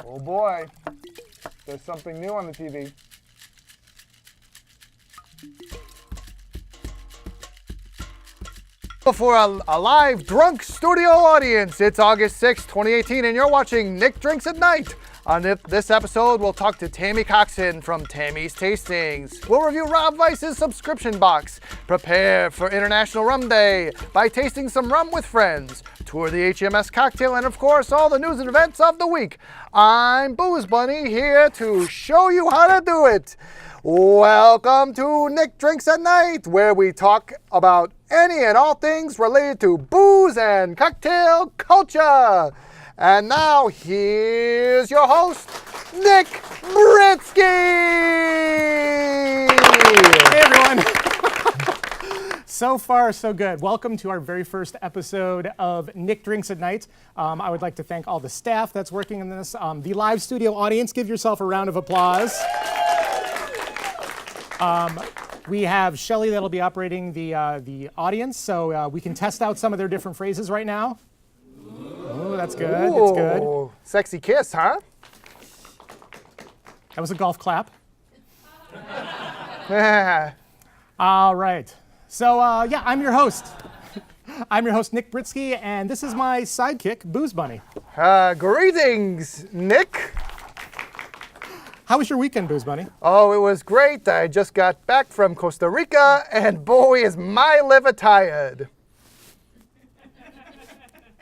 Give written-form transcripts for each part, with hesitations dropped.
Oh boy, there's something new on the TV. For a live drunk studio audience, it's August 6, 2018, and you're watching Nick Drinks at Night. On this episode, we'll talk to Tammy Coxon from Tammy's Tastings. We'll review Rob Weiss's subscription box, prepare for International Rum Day by tasting some rum with friends, tour the HMS cocktail, and of course, all the news and events of the week. I'm Booze Bunny, here to show you how to do it. Welcome to Nick Drinks at Night, where we talk about any and all things related to booze and cocktail culture. And now, here's your host, Nick Britsky! Hey, everyone. So far, so good. Welcome to our very first episode of Nick Drinks at Night. I would like to thank all the staff that's working in this. The live studio audience, give yourself a round of applause. We have Shelly that'll be operating the audience, so we can test out some of their different phrases right now. Oh, that's good. That's good. Sexy kiss, huh? That was a golf clap. All right. So, yeah, I'm your host. I'm your host, Nick Britsky, and this is my sidekick, Booze Bunny. Greetings, Nick. How was your weekend, Booze Bunny? Oh, it was great. I just got back from Costa Rica, and boy, is my liver tired.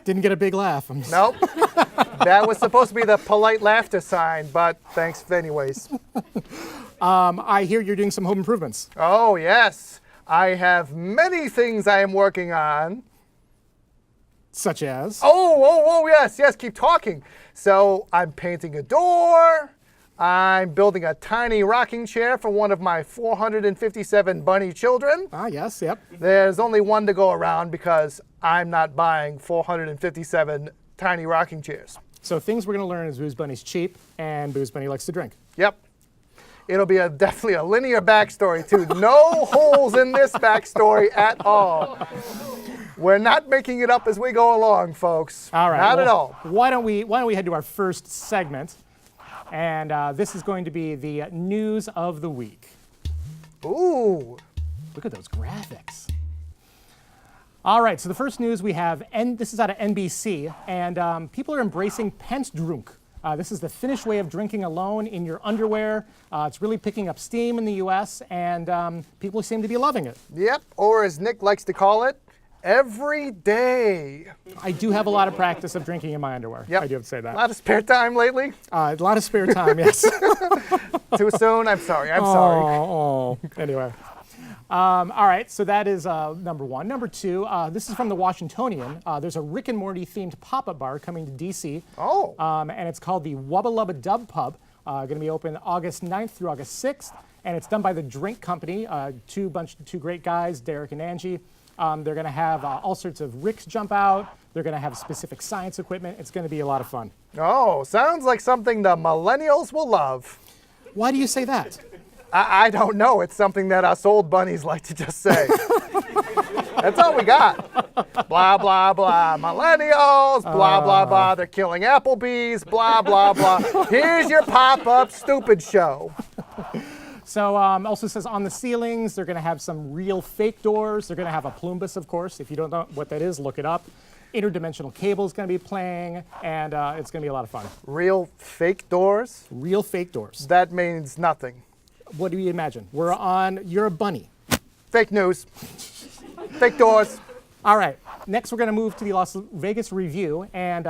Didn't get a big laugh. Nope. That was supposed to be the polite laughter sign, but thanks anyways. I hear you're doing some home improvements. Oh, yes. I have many things I am working on. Such as? Oh, yes, keep talking. So I'm painting a door. I'm building a tiny rocking chair for one of my 457 bunny children. Ah, yes, yep. There's only one to go around because I'm not buying 457 tiny rocking chairs. So things we're going to learn is Booze Bunny's cheap and Booze Bunny likes to drink. Yep. It'll be definitely a linear backstory, too. No holes in this backstory at all. We're not making it up as we go along, folks. All right. Not at all. Why don't we head to our first segment? And this is going to be the news of the week. Ooh. Look at those graphics. All right, so the first news we have, and this is out of NBC, and people are embracing pensdrunk. This is the Finnish way of drinking alone in your underwear. It's really picking up steam in the US, and people seem to be loving it. Yep, or as Nick likes to call it, every day. I do have a lot of practice of drinking in my underwear. Yep. I do have to say that. A lot of spare time lately? A lot of spare time, yes. Too soon? I'm sorry. Sorry. Oh. Anyway. All right, so that is number one. Number two, this is from the Washingtonian. There's a Rick and Morty themed pop-up bar coming to DC. Oh. And it's called the Wubba Lubba Dub Pub. Going to be open August 9th through August 6th. And it's done by the Drink Company, two great guys, Derek and Angie. They're going to have all sorts of ricks jump out. They're going to have specific science equipment. It's going to be a lot of fun. Oh, sounds like something the millennials will love. Why do you say that? I don't know. It's something that us old bunnies like to just say. That's all we got. Blah, blah, blah. Millennials, blah, blah, blah. They're killing Applebee's, blah, blah, blah. Here's your pop-up stupid show. So also says on the ceilings, they're going to have some real fake doors. They're going to have a plumbus, of course. If you don't know what that is, look it up. Interdimensional cable is going to be playing, and it's going to be a lot of fun. Real fake doors? Real fake doors. That means nothing. What do you imagine? You're a bunny. Fake news. Fake doors. All right, next we're going to move to the Las Vegas Review, and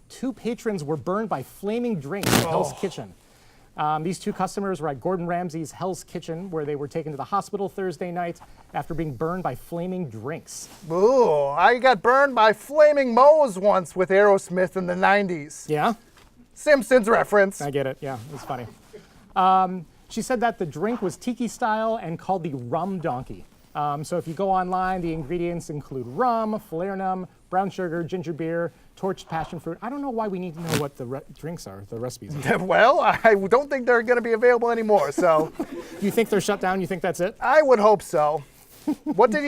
two patrons were burned by flaming drinks at Hell's Kitchen. These two customers were at Gordon Ramsay's Hell's Kitchen, where they were taken to the hospital Thursday night after being burned by flaming drinks. Ooh, I got burned by flaming Moe's once with Aerosmith in the 90s. Yeah? Simpsons reference. I get it, yeah, it's funny. She said that the drink was tiki style and called the Rum Donkey. So if you go online, the ingredients include rum, falernum, brown sugar, ginger beer, torched passion fruit. I don't know why we need to know what the drinks are, the recipes are. Well, I don't think they're going to be available anymore, so. You think they're shut down? You think that's it? I would hope so. What did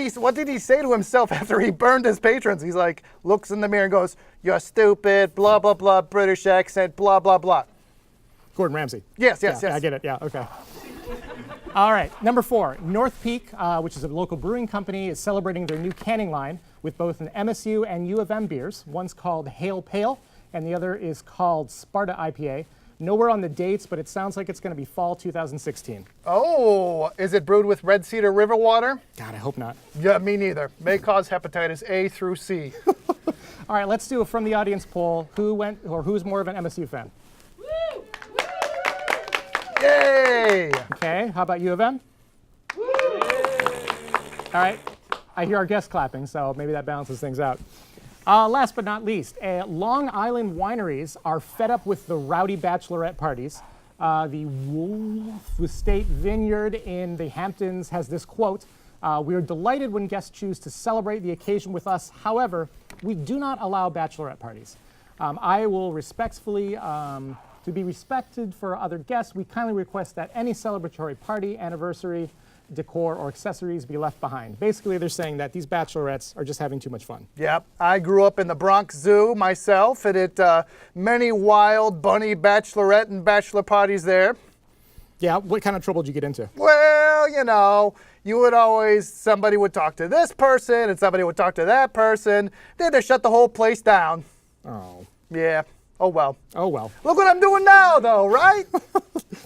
he say to himself after he burned his patrons? He's like, looks in the mirror and goes, "You're stupid, blah, blah, blah, British accent, blah, blah, blah." Gordon Ramsay. Yes, Yeah, yes, yes. I get it. Yeah, okay. All right, number 4, North Peak, which is a local brewing company, is celebrating their new canning line with both an MSU and U of M beers. One's called Hail Pale, and the other is called Sparta IPA. Nowhere on the dates, but it sounds like it's going to be fall 2016. Oh, is it brewed with red cedar river water? God, I hope not. Yeah, me neither. May cause hepatitis A through C. All right, let's do a from the audience poll. Who's more of an MSU fan? Yay! Okay, how about U of M? All right, I hear our guests clapping, so maybe that balances things out. Last but not least, Long Island wineries are fed up with the rowdy bachelorette parties. The Wolf Estate Vineyard in the Hamptons has this quote, "We are delighted when guests choose to celebrate the occasion with us. However, we do not allow bachelorette parties. I will respectfully, to be respected for other guests, we kindly request that any celebratory party, anniversary, decor, or accessories be left behind." Basically, they're saying that these bachelorettes are just having too much fun. Yep, I grew up in the Bronx Zoo myself, and many wild bunny bachelorette and bachelor parties there. Yeah, what kind of trouble did you get into? Well, you would always, somebody would talk to this person, and somebody would talk to that person. Then they shut the whole place down. Oh. Yeah, oh well. Oh well. Look what I'm doing now, though, right?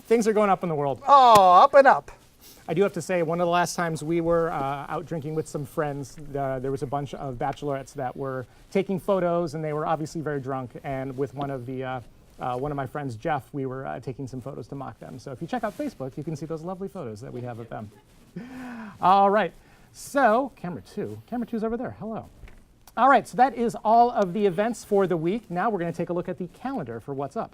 Things are going up in the world. Oh, up and up. I do have to say, one of the last times we were out drinking with some friends, there was a bunch of bachelorettes that were taking photos, and they were obviously very drunk. And with one of my friends, Jeff, we were taking some photos to mock them. So if you check out Facebook, you can see those lovely photos that we have of them. All right, so camera 2's over there. Hello. All right, so that is all of the events for the week. Now we're going to take a look at the calendar for what's up.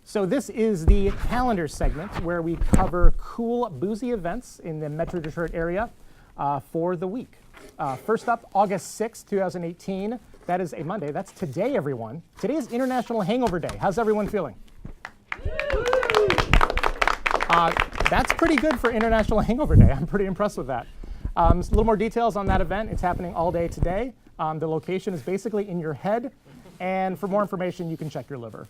So this is the calendar segment where we cover cool, boozy events in the Metro Detroit area for the week. First up, August 6th, 2018. That is a Monday. That's today, everyone. Today is International Hangover Day. How's everyone feeling? That's pretty good for International Hangover Day. I'm pretty impressed with that. A little more details on that event. It's happening all day today. The location is basically in your head. And for more information, you can check your liver.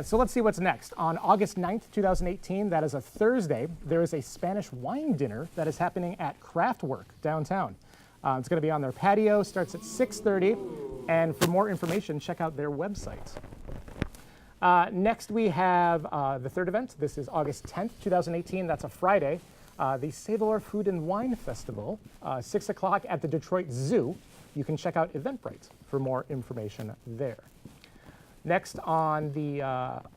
So let's see what's next. On August 9th, 2018, that is a Thursday, there is a Spanish wine dinner that is happening at Craftwork downtown. It's going to be on their patio, starts at 6:30, and for more information, check out their website. Next, we have the third event. This is August 10th, 2018. That's a Friday. The Savor Food and Wine Festival, 6 o'clock at the Detroit Zoo. You can check out Eventbrite for more information there. Next, on the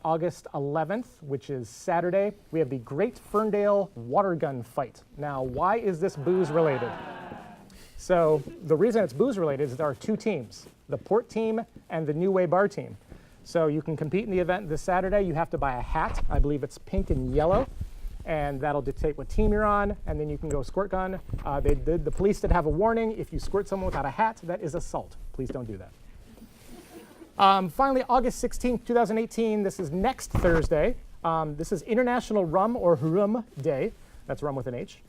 August 11th, which is Saturday, we have the Great Ferndale Water Gun Fight. Now, why is this booze related? So the reason it's booze related is there are two teams, the Port team and the New Way Bar team. So you can compete in the event this Saturday. You have to buy a hat. I believe it's pink and yellow, and that'll dictate what team you're on, and then you can go squirt gun. The police did have a warning. If you squirt someone without a hat, that is assault. Please don't do that. Finally, August 16th, 2018, this is next Thursday. This is International Rum or Rum Day. That's rum with an H.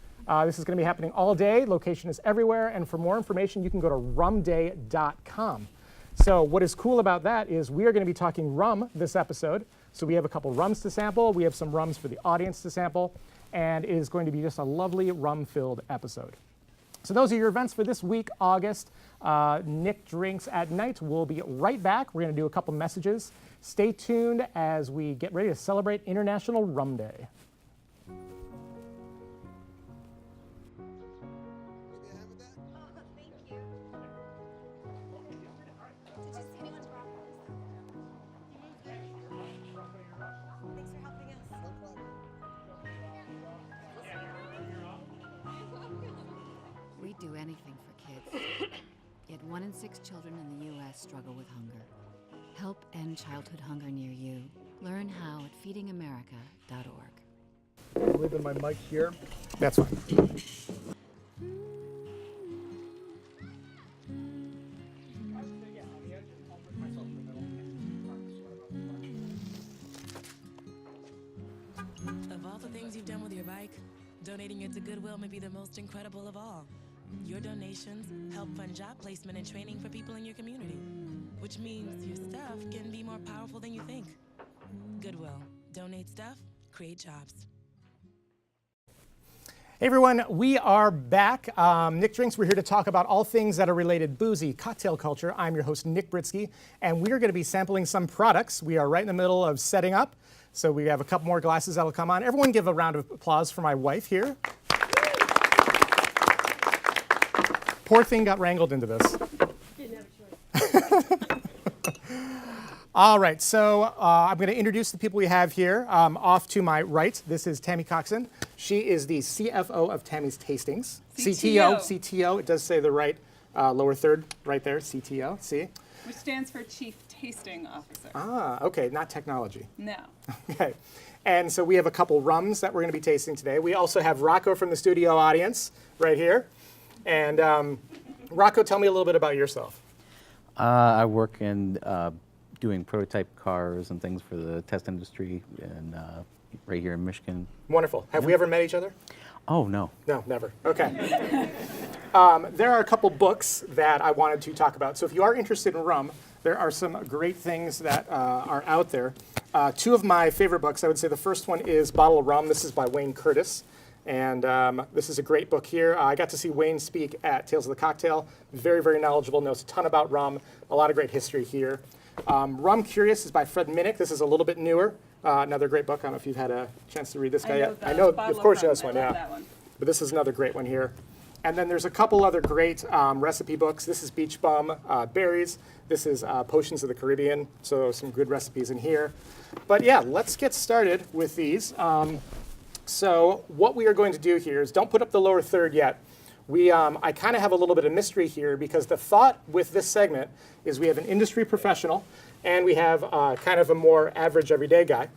This is going to be happening all day. Location is everywhere. And for more information, you can go to rumday.com. So what is cool about that is we are going to be talking rum this episode. So we have a couple rums to sample. We have some rums for the audience to sample. And it is going to be just a lovely rum-filled episode. So those are your events for this week, August. Nick Drinks at Night. We'll be right back. We're going to do a couple messages. Stay tuned as we get ready to celebrate International Rum Day. We'd do anything for kids. Yet 1 in 6 children in the U.S. struggle with hunger. Help end childhood hunger near you. Learn how at feedingamerica.org. I'm leaving my mic here. That's fine. Of all the things you've done with your bike, donating it to Goodwill may be the most incredible of all. Your donations help fund job placement and training for people in your community. which means your stuff can be more powerful than you think. Goodwill. Donate stuff, create jobs. Hey everyone, we are back. Nick Drinks, we're here to talk about all things that are related boozy, cocktail culture. I'm your host, Nick Britsky, and we are going to be sampling some products. We are right in the middle of setting up, so we have a couple more glasses that'll come on. Everyone give a round of applause for my wife here. Poor thing got wrangled into this. Didn't have a choice. All right, so I'm going to introduce the people we have here. Off to my right, this is Tammy Coxon. She is the CFO of Tammy's Tastings. CTO. It does say the right lower third right there, CTO. See? Which stands for Chief Tasting Officer. Ah, okay, not technology. No. Okay, and so we have a couple rums that we're going to be tasting today. We also have Rocco from the studio audience right here. And Rocco, tell me a little bit about yourself. I work in doing prototype cars and things for the test industry, and right here in Michigan. Wonderful. Have we ever met each other? Oh, no. No, never. Okay. There are a couple books that I wanted to talk about. So if you are interested in rum, there are some great things that are out there. Two of my favorite books, I would say the first one is Bottle of Rum. This is by Wayne Curtis. And this is a great book here. I got to see Wayne speak at Tales of the Cocktail. Very, very knowledgeable, knows a ton about rum, a lot of great history here. Rum Curious is by Fred Minnick. This is a little bit newer. Another great book. I don't know if you've had a chance to read this guy yet. I know, of course, you know this one, yeah. That one. But this is another great one here. And then there's a couple other great recipe books. This is Beach Bum Berries. This is Potions of the Caribbean. So some good recipes in here. But yeah, let's get started with these. So what we are going to do here is, don't put up the lower third yet. I kind of have a little bit of mystery here, because the thought with this segment is we have an industry professional and we have kind of a more average everyday guy.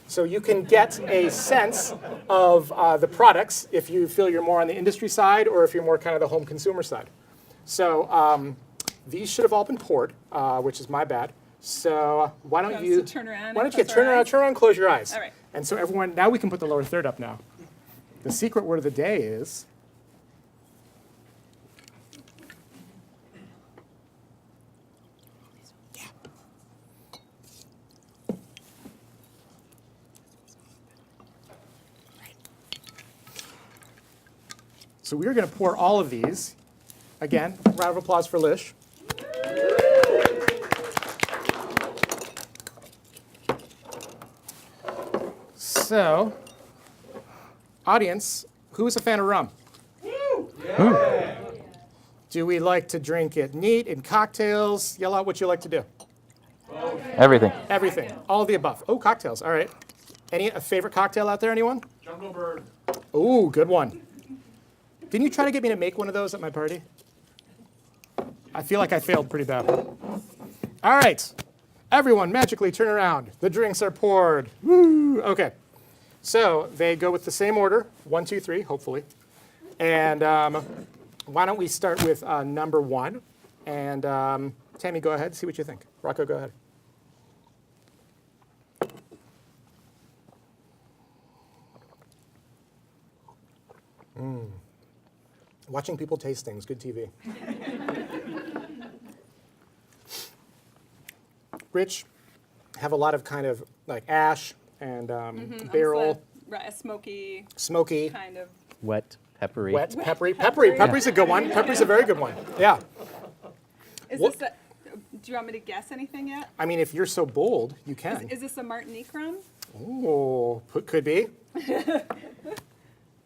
So you can get a sense of the products if you feel you're more on the industry side or if you're more kind of the home consumer side. So these should have all been poured, which is my bad. So why don't you turn around? Why don't you turn around, close your eyes. All right. And so everyone, now we can put the lower third up now. The secret word of the day is So we're going to pour all of these. Again, round of applause for Lish. So, audience, who is a fan of rum? Yeah. Do we like to drink it neat, in cocktails? Yell out what you like to do. Everything. Everything. All of the above. Oh, cocktails. All right. A favorite cocktail out there, anyone? Jungle Bird. Ooh, good one. Didn't you try to get me to make one of those at my party? I feel like I failed pretty bad. All right. Everyone, magically turn around. The drinks are poured. Woo! Okay. So they go with the same order, 1, 2, 3, hopefully. And why don't we start with number 1? And Tammy, go ahead. See what you think. Rocco, go ahead. Watching people taste things, good TV. Rich, have a lot of kind of like ash and barrel. Right, a smoky kind of. Wet, peppery. Wet, peppery. Peppery's a good one. Peppery's a very good one. Yeah. Do you want me to guess anything yet? I mean, if you're so bold, you can. Is this a Martinique rum? Oh, could be.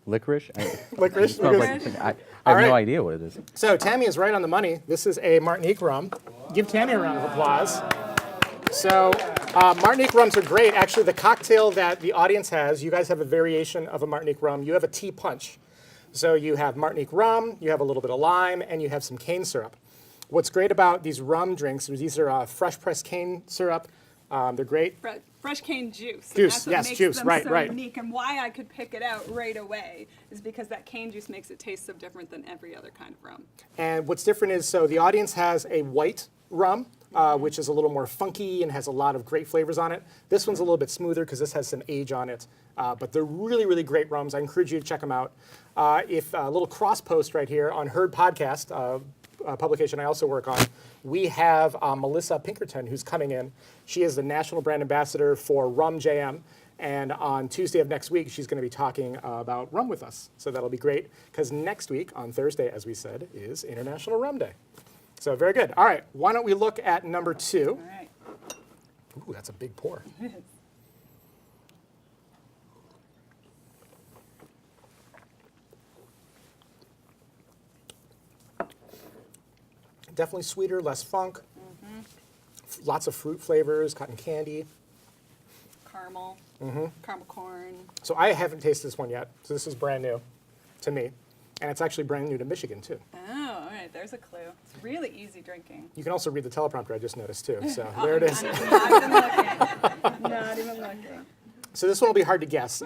Licorice? Licorice. Smells like, I have no idea what it is. So Tammy is right on the money. This is a Martinique rum. Give Tammy a round of applause. So Martinique rums are great. Actually, the cocktail that the audience has, you guys have a variation of a Martinique rum. You have a tea punch. So you have Martinique rum, you have a little bit of lime, and you have some cane syrup. What's great about these rum drinks is these are fresh pressed cane syrup. They're great. Fresh cane juice. Juice, and that's what yes, makes juice, them right, so right. unique. And why I could pick it out right away is because that cane juice makes it taste so different than every other kind of rum. And what's different is, so the audience has a white rum, which is a little more funky and has a lot of great flavors on it. This one's a little bit smoother because this has some age on it. But they're really, really great rums. I encourage you to check them out. If a little cross post right here on Herd Podcast, publication I also work on, we have Melissa Pinkerton, who's coming in. She is the National Brand Ambassador for Rum JM. And on Tuesday of next week, she's going to be talking about rum with us. So that'll be great, because next week, on Thursday, as we said, is International Rum Day. So very good. All right, why don't we look at number 2. All right. Ooh, that's a big pour. Definitely sweeter, less funk. Lots of fruit flavors, cotton candy. Caramel. Caramel corn. So I haven't tasted this one yet, so this is brand new to me. And it's actually brand new to Michigan, too. Oh, all right. There's a clue. It's really easy drinking. You can also read the teleprompter, I just noticed, too. So there it is. I'm not even looking. Not even looking. So this one will be hard to guess.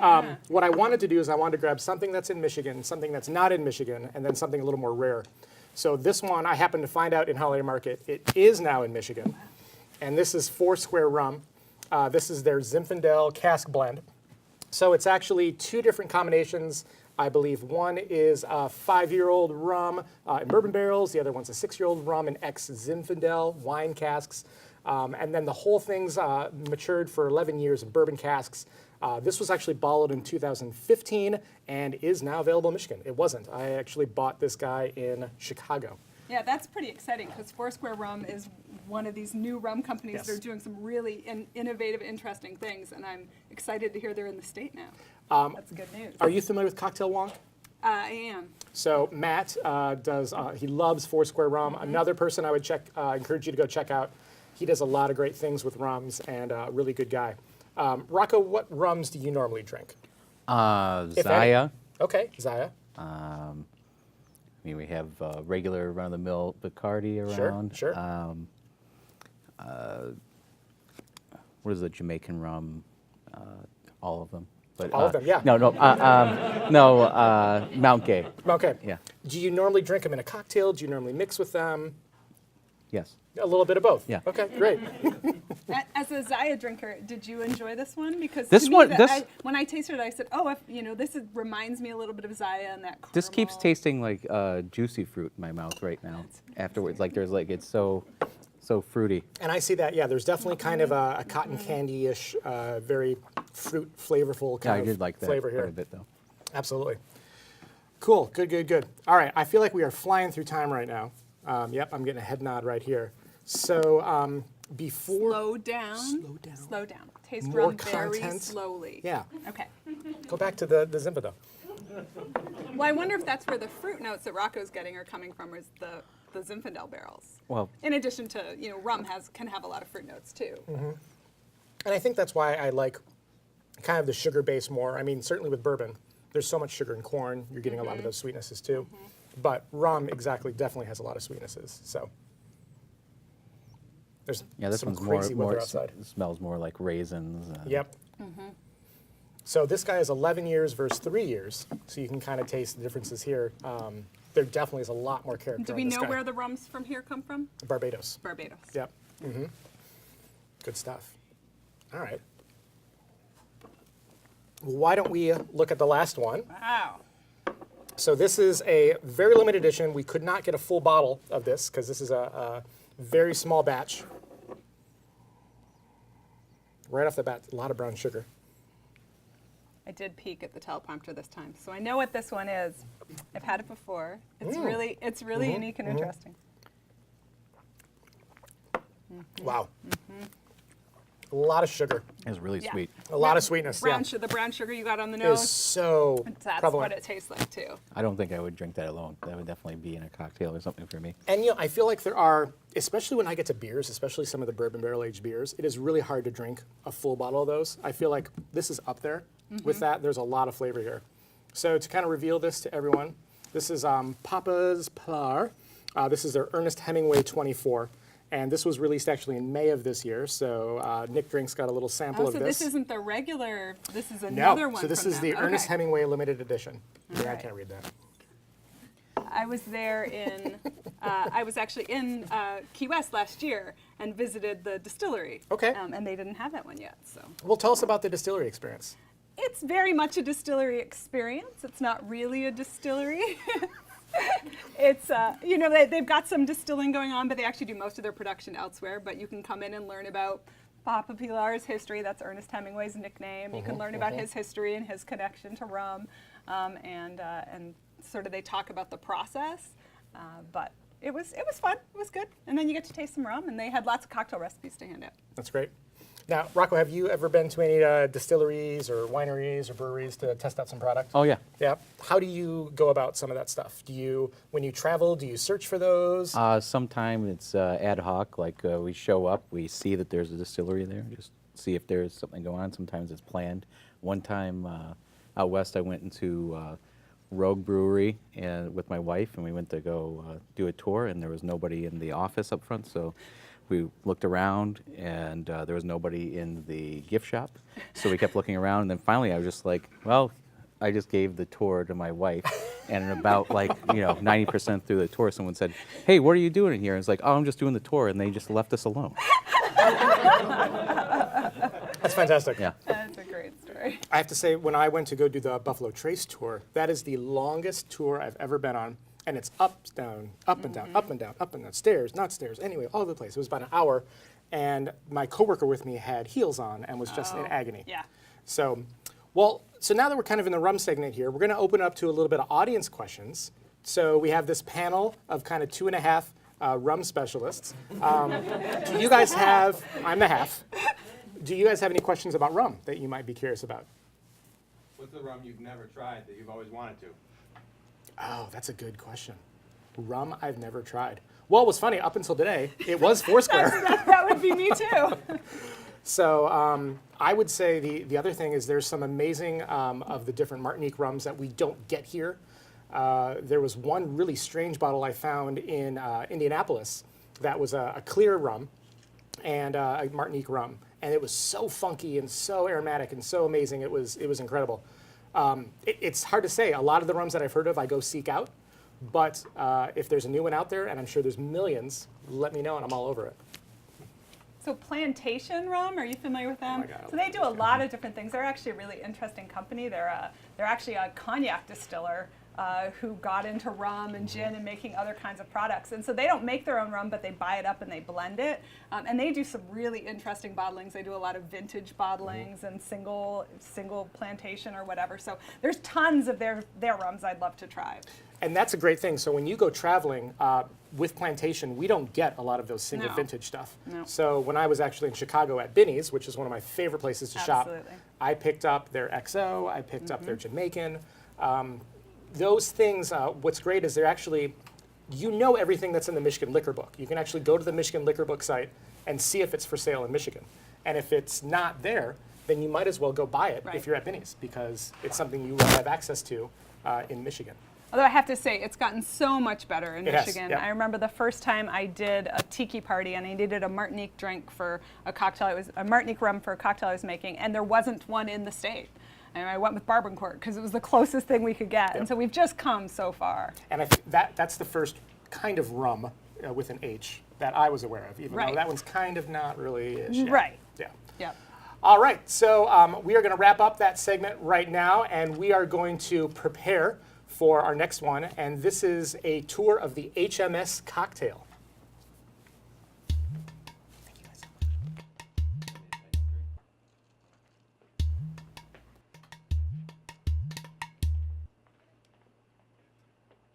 What I wanted to do is I wanted to grab something that's in Michigan, something that's not in Michigan, and then something a little more rare. So this one I happened to find out in Holiday Market. It is now in Michigan. And this is Foursquare Rum. This is their Zinfandel cask blend. So it's actually 2 different combinations. I believe one is a 5-year-old rum in bourbon barrels. The other one's a 6-year-old rum in ex-Zinfandel wine casks. And then the whole thing's matured for 11 years in bourbon casks. This was actually bottled in 2015 and is now available in Michigan. It wasn't. I actually bought this guy in Chicago. Yeah, that's pretty exciting because Foursquare Rum is one of these new rum companies Yes. that are doing some really innovative, interesting things, and I'm excited to hear they're in the state now. That's good news. Are you familiar with Cocktail Wonk? I am. So Matt he loves Foursquare Rum. Another person I would encourage you to go check out. He does a lot of great things with rums and a really good guy. Rocco, what rums do you normally drink? Zaya. Okay, Zaya. I mean, we have regular run-of-the-mill Bacardi around. Sure. What is the Jamaican rum? All of them. But, All of them, yeah. No, Mount Gay. Okay. Yeah. Do you normally drink them in a cocktail? Do you normally mix with them? Yes. A little bit of both. Yeah. Okay, great. As a Zaya drinker, did you enjoy this one? Because This to me, one- this- when I tasted it, I said, "Oh, reminds me a little bit of Zaya and that caramel." This keeps tasting like juicy fruit in my mouth right now. Afterwards, it's so fruity. And I see that, yeah, there's definitely kind of a cotton candy-ish, very fruit flavorful Yeah, I kind did of like that flavor quite here. a bit, though. Absolutely. Cool, good. All right, I feel like we are flying through time right now. Yep, I'm getting a head nod right here. So before... Slow down. Taste More rum very content. slowly. Yeah, Okay. go back to the Zinfandel. Well, I wonder if that's where the fruit notes that Rocco's getting are coming from, is the Zinfandel barrels. Well, In addition to, rum can have a lot of fruit notes too. And I think that's why I like kind of the sugar base more. I mean, certainly with bourbon, there's so much sugar in corn, you're getting a lot of those sweetnesses too. But rum definitely has a lot of sweetnesses. So there's this some one's crazy more weather outside. smells more like raisins. Yep. So this guy is 11 years versus 3 years. So you can kind of taste the differences here. There definitely is a lot more character Do on we this know guy. where the rums from here come from? Barbados. Barbados. Yep. Good stuff. All right. Why don't we look at the last one? Wow. So this is a very limited edition. We could not get a full bottle of this because this is a very small batch. Right off the bat, a lot of brown sugar. I did peek at the teleprompter this time, so I know what this one is. I've had it before. It's really unique and interesting. Wow. A lot of sugar. It's really Yeah. sweet. A lot of sweetness. Brown Yeah. the brown sugar you got on the Is nose. so That's prevalent. what it tastes like too. I don't think I would drink that alone. That would definitely be in a cocktail or something for me. And I feel like there are, especially when I get to beers, especially some of the bourbon barrel aged beers, it is really hard to drink a full bottle of those. I feel like this is up there with that. There's a lot of flavor here. So to kind of reveal this to everyone, this is Papa's Pilar. This is their Ernest Hemingway 24. And this was released actually in May of this year. So Nick Drinks got a little sample Oh, of so this. this isn't the regular. This is No, another one. so this from is them. the Ernest Okay. Hemingway limited edition. Yeah, I right. can't read that. I was there in. I was actually in Key West last year and visited the distillery. Okay. And they didn't have that one yet. So Well, tell us about the distillery experience. it's very much a distillery experience. It's not really a distillery. It's, they've got some distilling going on, but they actually do most of their production elsewhere. But you can come in and learn about Papa Pilar's history. That's Ernest Hemingway's nickname. You can learn about his history and his connection to rum, and sort of they talk about the process. But it was fun. It was good. And then you get to taste some rum, and they had lots of cocktail recipes to hand out. That's great. Now, Rocco, have you ever been to any distilleries or wineries or breweries to test out some products? Oh, yeah. Yeah. How do you go about some of that stuff? When you travel, do you search for those? Sometimes it's ad hoc, like we show up, we see that there's a distillery there, just see if there's something going on. Sometimes it's planned. One time out west, I went into Rogue Brewery with my wife, and we went to go do a tour, and there was nobody in the office up front, so we looked around, and there was nobody in the gift shop, so we kept looking around, and then finally I was just like, well, I just gave the tour to my wife, and about 90% through the tour, someone said, hey, what are you doing in here? And it's like, oh, I'm just doing the tour, and they just left us alone. That's fantastic. Yeah. That's a great story. I have to say, when I went to go do the Buffalo Trace tour, that is the longest tour I've ever been on. And it's up, down, up and down, up and down, up and down, stairs, not stairs, anyway, all over the place. It was about an hour, and my coworker with me had heels on and was just in agony. Yeah. So now that we're kind of in the rum segment here, we're going to open up to a little bit of audience questions. So we have this panel of kind of 2.5 rum specialists. Do you guys have, I'm the half, do you guys have any questions about rum that you might be curious about? What's the rum you've never tried that you've always wanted to? Oh, that's a good question. Rum I've never tried. Well, it was funny, up until today, it was Foursquare. That would be me too. So I would say the other thing is there's some amazing of the different Martinique rums that we don't get here. There was one really strange bottle I found in Indianapolis that was a clear rum and a Martinique rum. And it was so funky and so aromatic and so amazing. It was incredible. It's hard to say. A lot of the rums that I've heard of, I go seek out. But if there's a new one out there, and I'm sure there's millions, let me know, and I'm all over it. So Plantation Rum, are you familiar with them? Oh my God, so they do a lot of different things. They're actually a really interesting company. They're actually a cognac distiller who got into rum and gin and making other kinds of products. And so they don't make their own rum, but they buy it up and they blend it. And they do some really interesting bottlings. They do a lot of vintage bottlings and single plantation or whatever. So there's tons of their rums I'd love to try. And that's a great thing. So when you go traveling with Plantation, we don't get a lot of those single vintage stuff. No. So when I was actually in Chicago at Binny's, which is one of my favorite places to shop, Absolutely. I picked up their XO, I picked up their Jamaican. Those things, what's great is they're actually, everything that's in the Michigan Liquor Book. You can actually go to the Michigan Liquor Book site and see if it's for sale in Michigan. And if it's not there, then you might as well go buy it if you're at Binny's, because it's something you will have access to in Michigan. Although I have to say, it's gotten so much better in Michigan. Yep. I remember the first time I did a tiki party and I needed a Martinique drink for a cocktail. It was a Martinique rum for a cocktail I was making, and there wasn't one in the state. And I went with Barbancourt because it was the closest thing we could get. Yep. And so we've just come so far. And I think that's the first kind of rum with an H that I was aware of, even though that one's kind of not really ish yet. Right. Yeah. Yep. All right, so we are going to wrap up that segment right now, and we are going to prepare for our next one, and this is a tour of the HMS cocktail. Thank you guys so much.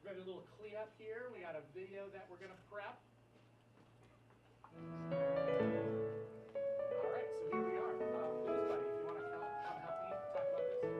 We got a little cleanup here. We got a video that we're going to prep. All right, so here we are. Louis, buddy, if you want to come help me talk about this.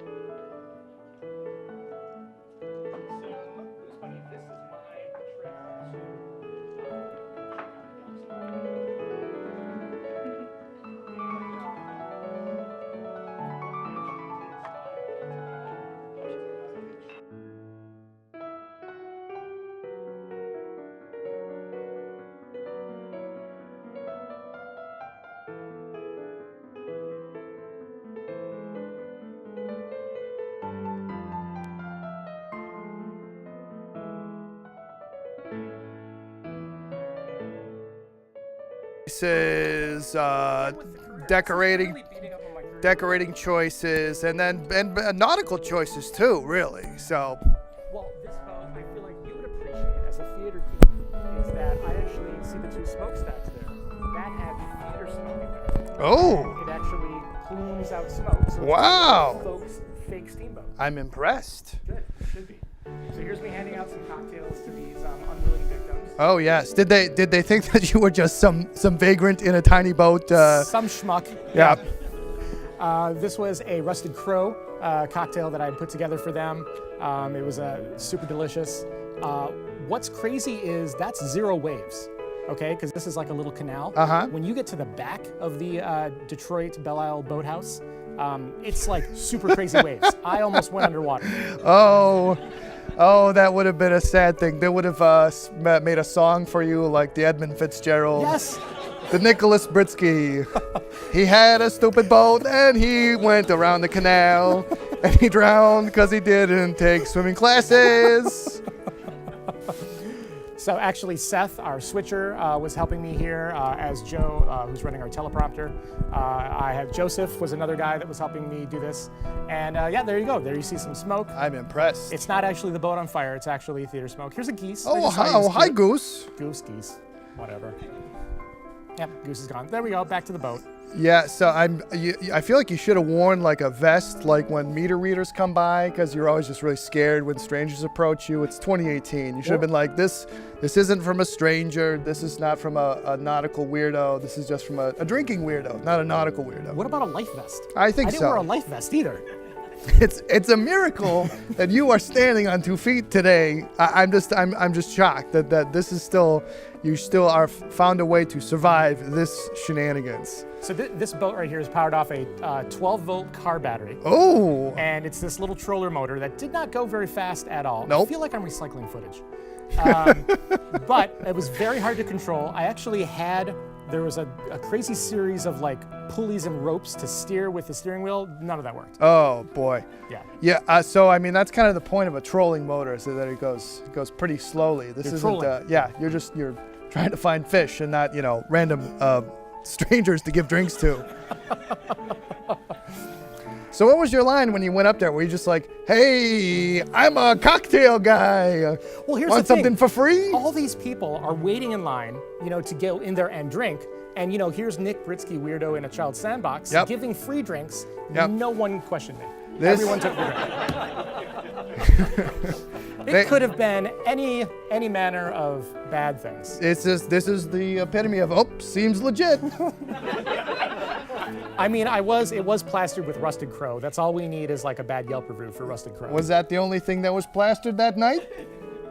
This is my trip Choices, decorating choices, and nautical choices too, really. So. Well, this I feel like you would Oh, It actually plumes out smoke. So wow. it's like a folks fake steamboat. I'm impressed. Good, it should be. So here's me handing out some cocktails to these unwilling victims. Oh yes. Did they think that you were just some vagrant in a tiny boat? Some schmuck. Yeah. This was a Rusted Crow cocktail that I put together for them. It was super delicious. What's crazy is that's 0 waves, okay? Because this is like a little canal. Uh-huh. When you get to the back of the Detroit Belle Isle boathouse, it's like super crazy waves. I almost went underwater. Oh, that would have been a sad thing. They would have made a song for you like the Edmund Fitzgerald. Yes. The Nicholas Britsky. He had a stupid boat and he went around the canal and he drowned because he didn't take swimming classes. So actually, Seth, our switcher, was helping me here, as Joe, who's running our teleprompter. I have Joseph was another guy that was helping me do this. And yeah, there you go. There you see some smoke. I'm impressed. It's not actually the boat on fire. It's actually theater smoke. Here's a geese. Oh, hi, Goose. Goose, geese, whatever. Yep, goose is gone. There we go. Back to the boat. Yeah, so I feel like you should have worn like a vest like when meter readers come by because you're always just really scared when strangers approach you. It's 2018. You should have been like, this isn't from a stranger. This is not from a nautical weirdo. This is just from a drinking weirdo, not a nautical weirdo. What about a life vest? I think I didn't so. wear a life vest either. It's a miracle that you are standing on 2 feet today. I'm just shocked that this is you still are found a way to survive this shenanigans. So this boat right here is powered off a 12-volt car battery. Oh. And it's this little troller motor that did not go very fast at all. Nope. I feel like I'm recycling footage. But it was very hard to control. I actually there was a crazy series of like pulleys and ropes to steer with the steering wheel. None of that worked. Oh boy. Yeah. Yeah. So I mean that's kind of the point of a trolling motor, so that it goes pretty slowly. This You're isn't. trolling. You're trying to find fish and not random strangers to give drinks to. So what was your line when you went up there? Were you just like, "Hey, I'm a cocktail guy. Well, here's Want the thing. something for free?" All these people are waiting in line, to go in there and drink. And here's Nick Britsky, weirdo in a child's sandbox, Yep. giving free drinks. Yep. No one questioned me. This- Everyone took the drink. It could have been any manner of bad things. This is the epitome of seems legit. I mean, it was plastered with Rusted Crow. That's all we need is like a bad Yelp review for Rusted Crow. Was that the only thing that was plastered that night?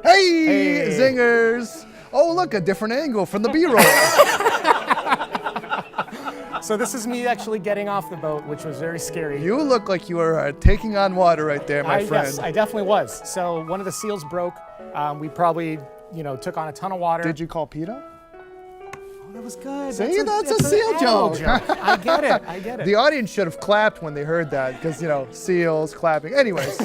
Hey, zingers! Oh, look, a different angle from the B-roll. So this is me actually getting off the boat, which was very scary. You look like you are taking on water right there, my friend. Yes, I definitely was. So one of the seals broke. We probably, took on a ton of water. Did you call PETA? Oh, that was good. See, that's a an seal animal joke. I get it. The audience should have clapped when they heard that because, seals clapping. Anyways,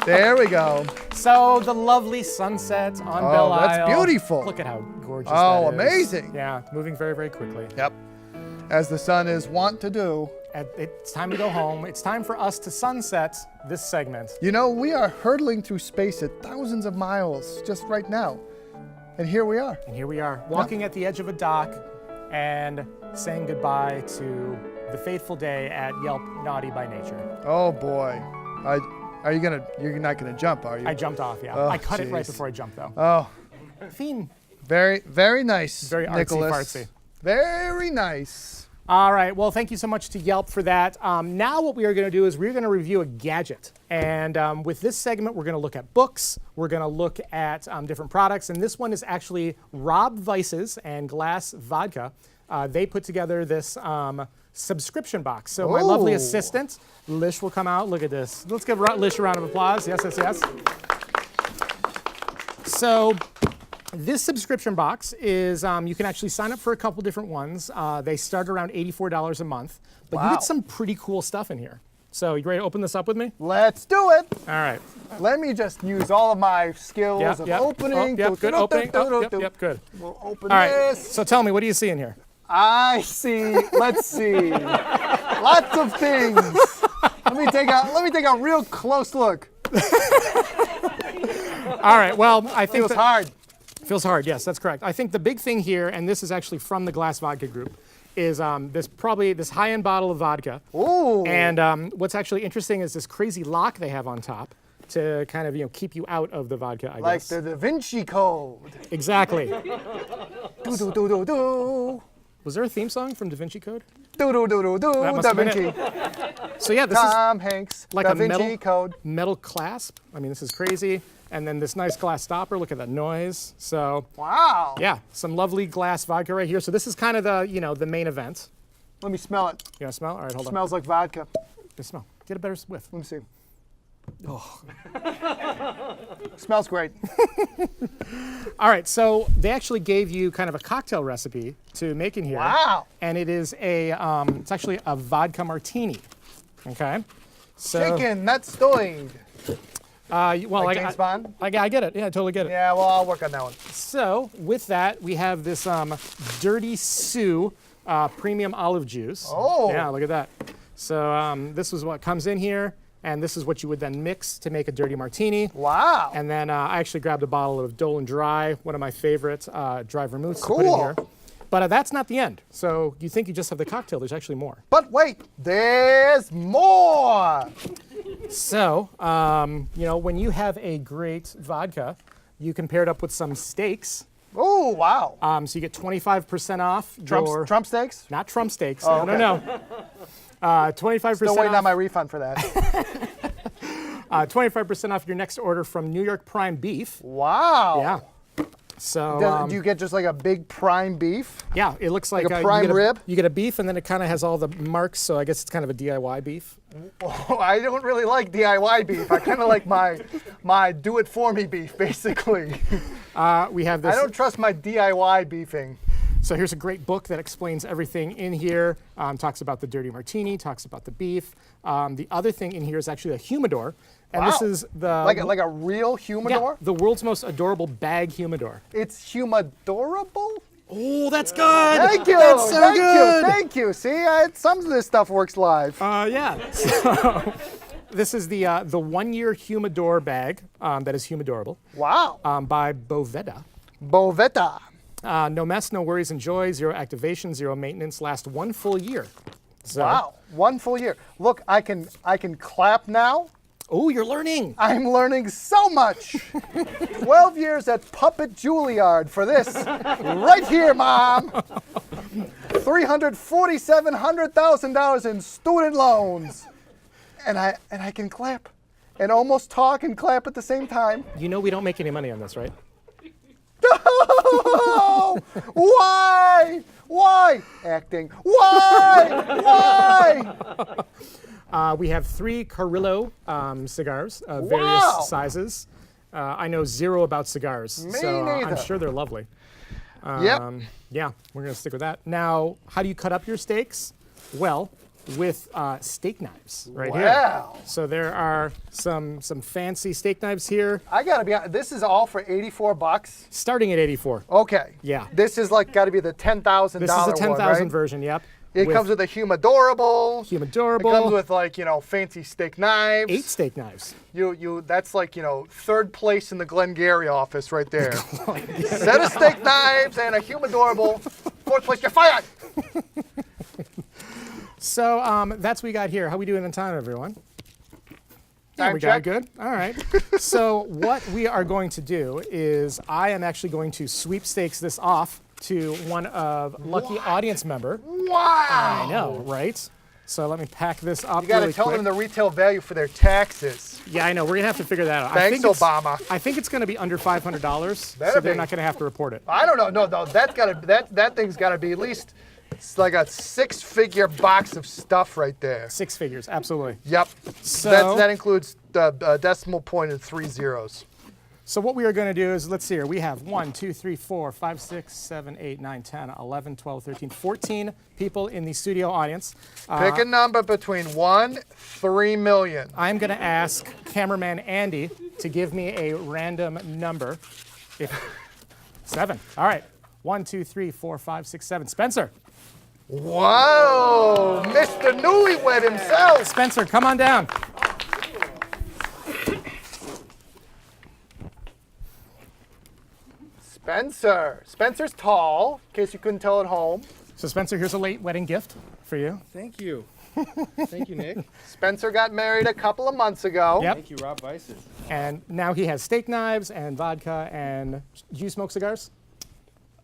there we go. So the lovely sunset on Belle Isle. That's beautiful. Look at how gorgeous Oh, that is. amazing. Yeah, moving very, very quickly. Yep. As the sun is wont to do. It's time to go home. It's time for us to sunset this segment. We are hurtling through space at thousands of miles just right now. And here we are. And here we are, walking at the edge of a dock and saying goodbye to the faithful day at Yelp Naughty by Nature. Oh boy. You're not gonna jump, are you? I jumped off, yeah. Oh, I cut it right jeez. before I jumped, though. Oh, Fiend. very, very nice, Very artsy Nicholas. fartsy. Very nice. All right, well, thank you so much to Yelp for that. Now what we are going to do is we're going to review a gadget. And with this segment, we're going to look at books. We're going to look at different products. And this one is actually Rob Weiss's and Glass Vodka. They put together this subscription box. So my lovely Oh. assistant, Lish, will come out. Look at this. Let's give Lish a round of applause. Yes, yes, yes. So this subscription box is, you can actually sign up for a couple different ones. They start around $84 a month, but you Wow. get some pretty cool stuff in here. So you ready to open this up with me? Let's do it. All right. Let me just use all of my skills of opening. Oh, yep, good opening. Oh, yep, good. We'll open All right. this. So tell me, what do you see in here? I see. Let's see. Lots of things. Let me take a real close look. All right. Well, I think Feels hard. Feels hard. Yes, that's correct. I think the big thing here, and this is actually from the Glass Vodka Group, is this high-end bottle of vodka. Ooh. And what's actually interesting is this crazy lock they have on top to kind of keep you out of the vodka, I Like guess. the Da Vinci Code. Exactly. Do do do do do. Was there a theme song from Da Vinci Code? Do do do do do. That must Da have been Vinci. So yeah, this is Tom Hanks. like Da a Vinci Code. metal clasp. I mean, this is crazy. And then this nice glass stopper. Look at that noise. So Wow. yeah, some lovely glass vodka right here. So this is kind of the the main event. Let me smell it. You want to smell? All right, hold on. Smells like vodka. Good smell. Get a better whiff. Let me see. Oh. Smells great. All right, so they actually gave you kind of a cocktail recipe to make in here. Wow. And it is it's actually a vodka martini. Okay. So, Chicken, not stewing. well, Like James Bond? I get it. Yeah, I totally get it. Yeah, well, I'll work on that one. So with that, we have this Dirty Sue premium olive juice. Oh. Yeah, look at that. So this is what comes in here, and this is what you would then mix to make a dirty martini. Wow. And then I actually grabbed a bottle of Dolan Dry, one of my favorites, dry vermouths to put in Cool. here. But that's not the end. So you think you just have the cocktail, there's actually more. But wait, there's more. So, when you have a great vodka, you can pair it up with some steaks. Oh, wow. So you get 25% off your... Trump steaks? Not Trump steaks. Oh, No, no, no. 25% Still waiting off. on my refund for that. 25% off your next order from New York Prime Beef. Wow. Yeah. So Do you get just like a big prime beef? yeah, it looks like a you prime get rib? You get a beef, and then it kind of has all the marks. So I guess it's kind of a DIY beef. Oh, I don't really like DIY beef. I kind of like my do-it-for-me beef, basically. We have this. I don't trust my DIY beefing. So here's a great book that explains everything in here. Talks about the dirty martini, talks about the beef. The other thing in here is actually a humidor. And this Wow. is the Like a real humidor? the world's most adorable bag humidor. It's humidorable? Oh, that's good. Thank you. That's so thank good. you. Thank you. See, some of this stuff works live. Yeah. So this is the 1-year humidor bag that is humidorable Wow. by Boveda. Bovetta. No mess, no worries and joy, zero activation, zero maintenance, last 1 full year. So, Wow. 1 full year. Look, I can clap now. Oh, you're learning. I'm learning so much. 12 years at Puppet Juilliard for this. Right here, Mom. $347,000 in student loans. And I can clap. And almost talk and clap at the same time. You know we don't make any money on this, right? No! Why? Why? Acting. Why? Why? We have 3 Carrillo cigars of Wow. various sizes. I know zero about cigars, Me so I'm neither. sure they're lovely. Yep. Yeah, we're gonna stick with that. Now, how do you cut up your steaks? Well, with steak knives right here. Wow. So there are some fancy steak knives here, I gotta be honest, this is all for $84. starting at 84. Okay. Yeah. This is like gotta be the $10,000 This is the one, 10,000 right? version. Yep. It comes with a humidorable. humidorable. It comes with like, fancy steak knives. 8 steak knives. That's like, 3rd place in the Glengarry office right there. Set of steak knives and a humidorable. 4th place, you're fired. So that's what we got here. How we doing in time, everyone? Yeah, Time we got it check. good. All right. So what we are going to do is I am actually going to sweepstakes this off to one of lucky audience member. Wow. I know, right? So let me pack this up You gotta really tell quick. them the retail value for their taxes. Yeah, I know. We're gonna have to figure that out. Thanks, Obama. I think it's gonna be under $500, so Better they're be. not gonna have to report it. I don't know. No, that thing's gotta be at least, it's like a 6-figure box of stuff right there. 6 figures, absolutely. Yep. So- that includes the decimal point and 3 zeros. So what we are going to do is, let's see here. We have 1, 2, 3, 4, 5, 6, 7, 8, 9, 10, 11, 12, 13, 14 people in the studio audience. Pick a number between 1, 3 million. I'm going to ask cameraman Andy to give me a random number. 7. All right. 1, 2, 3, 4, 5, 6, 7. Spencer. Wow, Mr. Newlywed himself. Spencer, come on down. Spencer's tall, in case you couldn't tell at home. So Spencer, here's a late wedding gift for you. Thank you. Thank you, Nick. Spencer got married a couple of months ago. Yep. Thank you, Rob Vices. And now he has steak knives and vodka. And do you smoke cigars?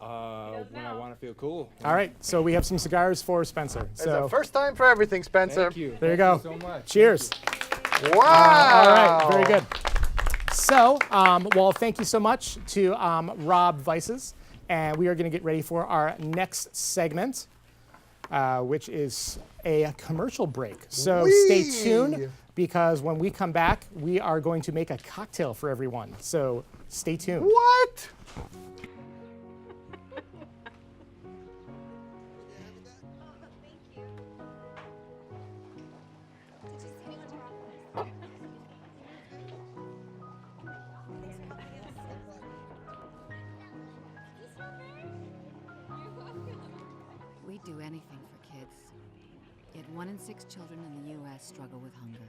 When I want to feel cool. All right, so we have some cigars for Spencer. It's So the first time for everything, Spencer. Thank you. there you Thank go. you so much. Cheers. Wow. All right, very good. So, well, thank you so much to Rob Vices. And we are going to get ready for our next segment, which is a commercial break. So stay Whee! tuned, because when we come back, we are going to make a cocktail for everyone. So stay tuned. What? We do anything for kids. Yet 1 in 6 children in the U.S. struggle with hunger.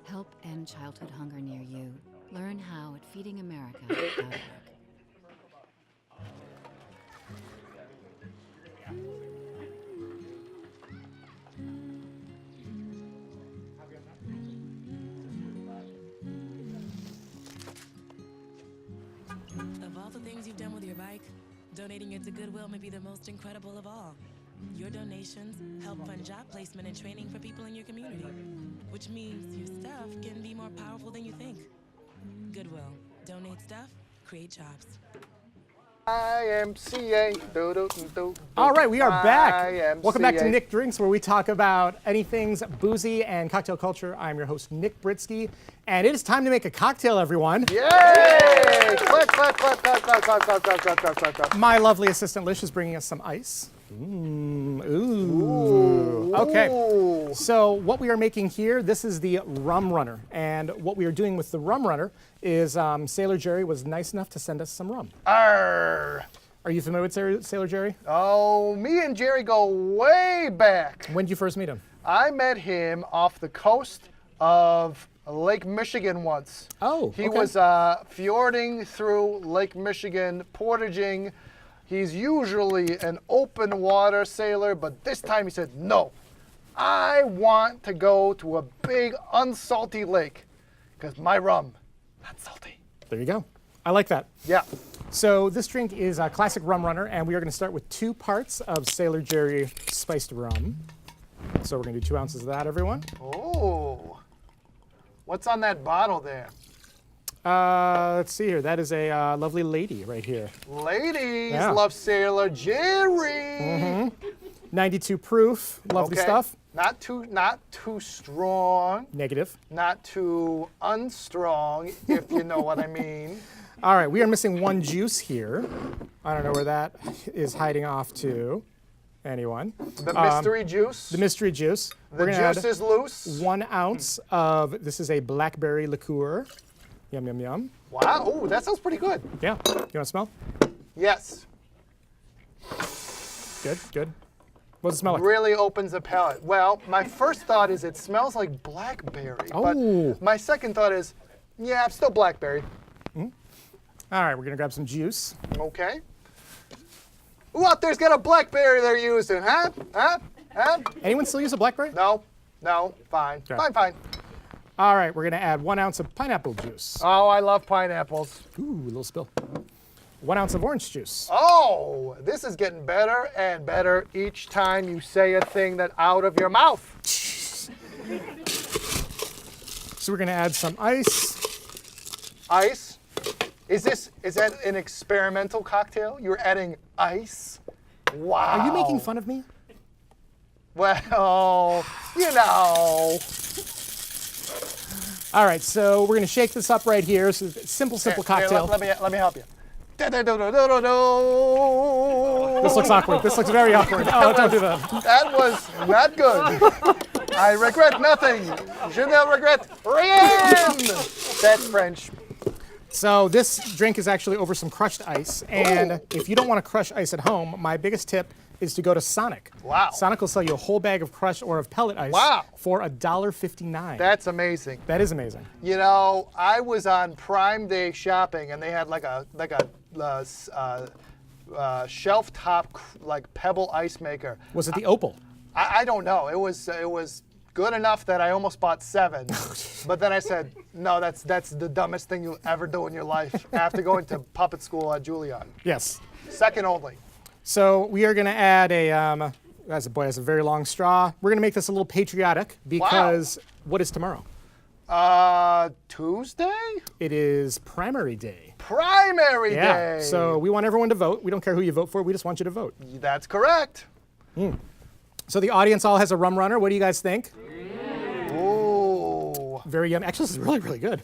Help end childhood hunger near you. Learn how at feedingamerica.org. Of all the things you've done with your bike, donating it to Goodwill may be the most incredible of all. Your donations help fund job placement and training for people in your community, which means your stuff can be more powerful than you think. Goodwill. Donate stuff, create jobs. IMCA. All right, we are back. IMCA. Welcome back to Nick Drinks, where we talk about anything boozy and cocktail culture. I'm your host, Nick Britsky, and it is time to make a cocktail, everyone. Yay! Clap, clap, clap, clap, clap, clap, clap, clap, clap, clap, clap, clap. My lovely assistant Lish is bringing us some ice. Ooh. Okay. Ooh. So what we are making here, this is the rum runner, and what we are doing with the rum runner is Sailor Jerry was nice enough to send us some rum. Arr. Are you familiar with Sailor Jerry? Oh, me and Jerry go way back. When did you first meet him? I met him off the coast of Lake Michigan once. Oh, He okay. was fjording through Lake Michigan, portaging. He's usually an open water sailor, but this time he said, no, I want to go to a big unsalty lake because my rum, not salty. There you go. I like that. Yeah. So this drink is a classic rum runner, and we are going to start with 2 parts of Sailor Jerry spiced rum. So we're going to do 2 ounces of that, everyone. Oh, what's on that bottle there? Let's see here. That is a lovely lady right here. Ladies Yeah. love Sailor Jerry. 92 proof. Lovely Okay. stuff. Not too strong, Negative. not too unstrong, if you know what I mean. All right, we are missing 1 juice here. I don't know where that is hiding off to. Anyone? The mystery juice. The mystery juice. The We're gonna juice add is loose. 1 ounce of, this is a blackberry liqueur. Yum, yum, yum. Wow, ooh, that sounds pretty good. Yeah. You want to smell? Yes, Good, good. What does it smell like? really opens the palate. Well, my first thought is it smells like blackberry. Oh. But my second thought is, yeah, it's still blackberry. All right, we're going to grab some juice. Okay. Who out there's got a blackberry they're using, huh? Huh? Anyone still use a blackberry? No, fine. Okay. Fine. All right, we're going to add 1 ounce of pineapple juice. Oh, I love pineapples. Ooh, a little spill. 1 ounce of orange juice. Oh, this is getting better and better each time you say a thing that out of your mouth. So we're going to add some ice. Ice. Is that an experimental cocktail? You're adding ice? Wow. Are you making fun of me? Well, you know. All right, so we're going to shake this up right here. So it's a simple Here, cocktail. let me help you. This looks awkward. This looks very awkward. Oh, don't do that. That was not good. I regret nothing. Je ne regrette rien. That's French. So this drink is actually over some crushed ice. And if you don't want to crush ice at home, my biggest tip is to go to Sonic. Wow. Sonic will sell you a whole bag of crushed or of pellet ice Wow. for $1.59. That's amazing. That is amazing. You know, I was on Prime Day shopping, and they had like a shelf top like pebble ice maker. Was it the Opal? I don't know. It was good enough that I almost bought 7, but then I said, no, that's the dumbest thing you'll ever do in your life. After going to puppet school at Juilliard. Yes. Second only. So we are going to add a. As a boy has a very long straw. We're going to make this a little patriotic because what is tomorrow? Tuesday? It is primary day. Primary Yeah. day. So we want everyone to vote. We don't care who you vote for. We just want you to vote. That's correct. So the audience all has a rum runner. What do you guys think? Ooh. Very yummy. Actually, this is really, really good.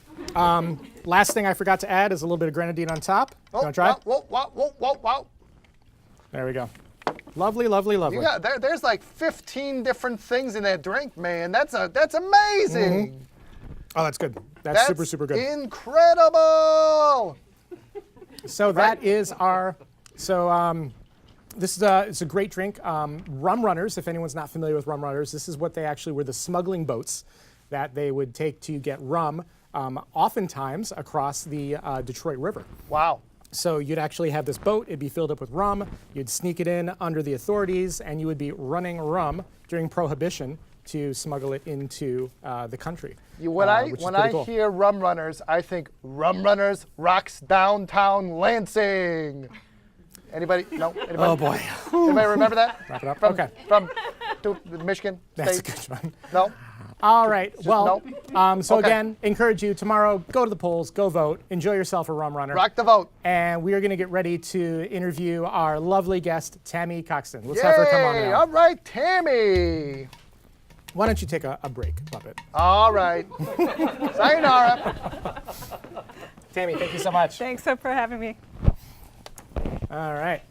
Last thing I forgot to add is a little bit of grenadine on top. You want to try? Whoa. There we go. Lovely, lovely, lovely. You got there's like 15 different things in that drink, man. That's amazing. Oh, that's good. That's super, super good. Incredible. So that is our. So this is it's a great drink. Rum runners. If anyone's not familiar with rum runners, this is what they actually were, the smuggling boats that they would take to get rum, oftentimes across the Detroit River. Wow. So you'd actually have this boat, it'd be filled up with rum, you'd sneak it in under the authorities, and you would be running rum during Prohibition to smuggle it into the country. When I cool. hear rum runners, I think rum runners rocks downtown Lansing. Anybody? No? Anybody? Oh boy. Anybody remember that? Wrap it up. From, Okay. From Michigan That's a State? good one. No? All right. Well, so Okay. again, encourage you tomorrow, go to the polls, go vote, enjoy yourself a rum runner. Rock the vote. And we are going to get ready to interview our lovely guest, Tammy Coxon. Let's have her come on Yay! now. All right, Tammy. Why don't you take a break, Muppet? All right. Sayonara. Tammy, thank you so much. Thanks for having me. All right.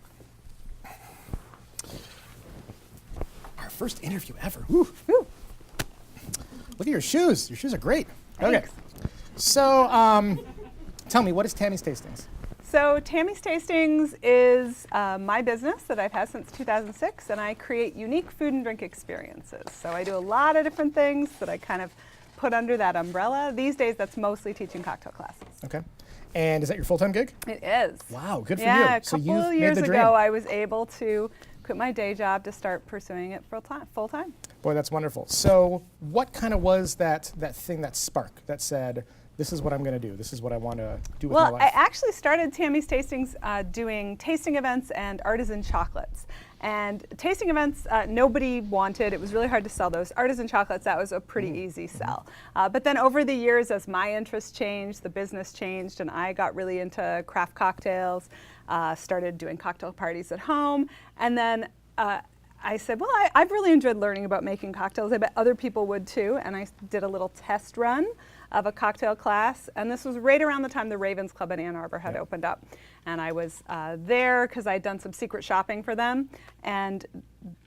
Our first interview ever. Woo. Woo. Look at your shoes. Your shoes are great. Thanks. Okay. So tell me, what is Tammy's Tastings? So Tammy's Tastings is my business that I've had since 2006, and I create unique food and drink experiences. So I do a lot of different things that I kind of put under that umbrella. These days, that's mostly teaching cocktail classes. Okay. And is that your full-time gig? It is. Wow, good for you. Yeah, a So couple you've of made years the dream. ago, I was able to quit my day job to start pursuing it full time. Boy, that's wonderful. So what kind of was that thing, that spark that said, this is what I'm going to do. This is what I want to do with my Well, life. I actually started Tammy's Tastings doing tasting events and artisan chocolates. And tasting events, nobody wanted. It was really hard to sell those. Artisan chocolates, that was a pretty easy sell. But then over the years, as my interests changed, the business changed, and I got really into craft cocktails, started doing cocktail parties at home, and then I said, well, I've really enjoyed learning about making cocktails. I bet other people would too. And I did a little test run of a cocktail class. And this was right around the time the Ravens Club in Ann Arbor had opened up. And I was there because I'd done some secret shopping for them. And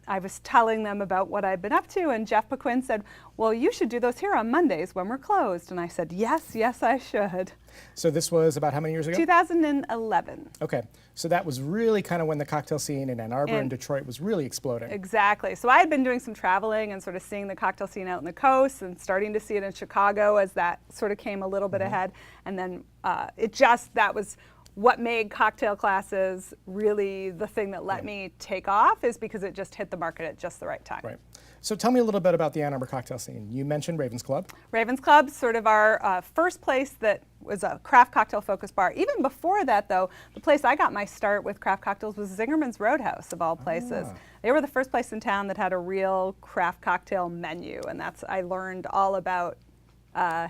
I was telling them about what I'd been up to. And Jeff Paquin said, well, you should do those here on Mondays when we're closed. And I said, yes, I should. So this was about how many years ago? 2011. Okay. So that was really kind of when the cocktail scene in Ann Arbor and Detroit was really exploding. Exactly. So I had been doing some traveling and sort of seeing the cocktail scene out in the coast and starting to see it in Chicago as that sort of came a little bit ahead. And then that was what made cocktail classes really the thing that let me take off, is because it just hit the market at just the right time. Right. So tell me a little bit about the Ann Arbor cocktail scene. You mentioned Ravens Club. Ravens Club, sort of our first place that was a craft cocktail focused bar. Even before that, though, the place I got my start with craft cocktails was Zingerman's Roadhouse, of all places. They were the first place in town that had a real craft cocktail menu, and I learned all about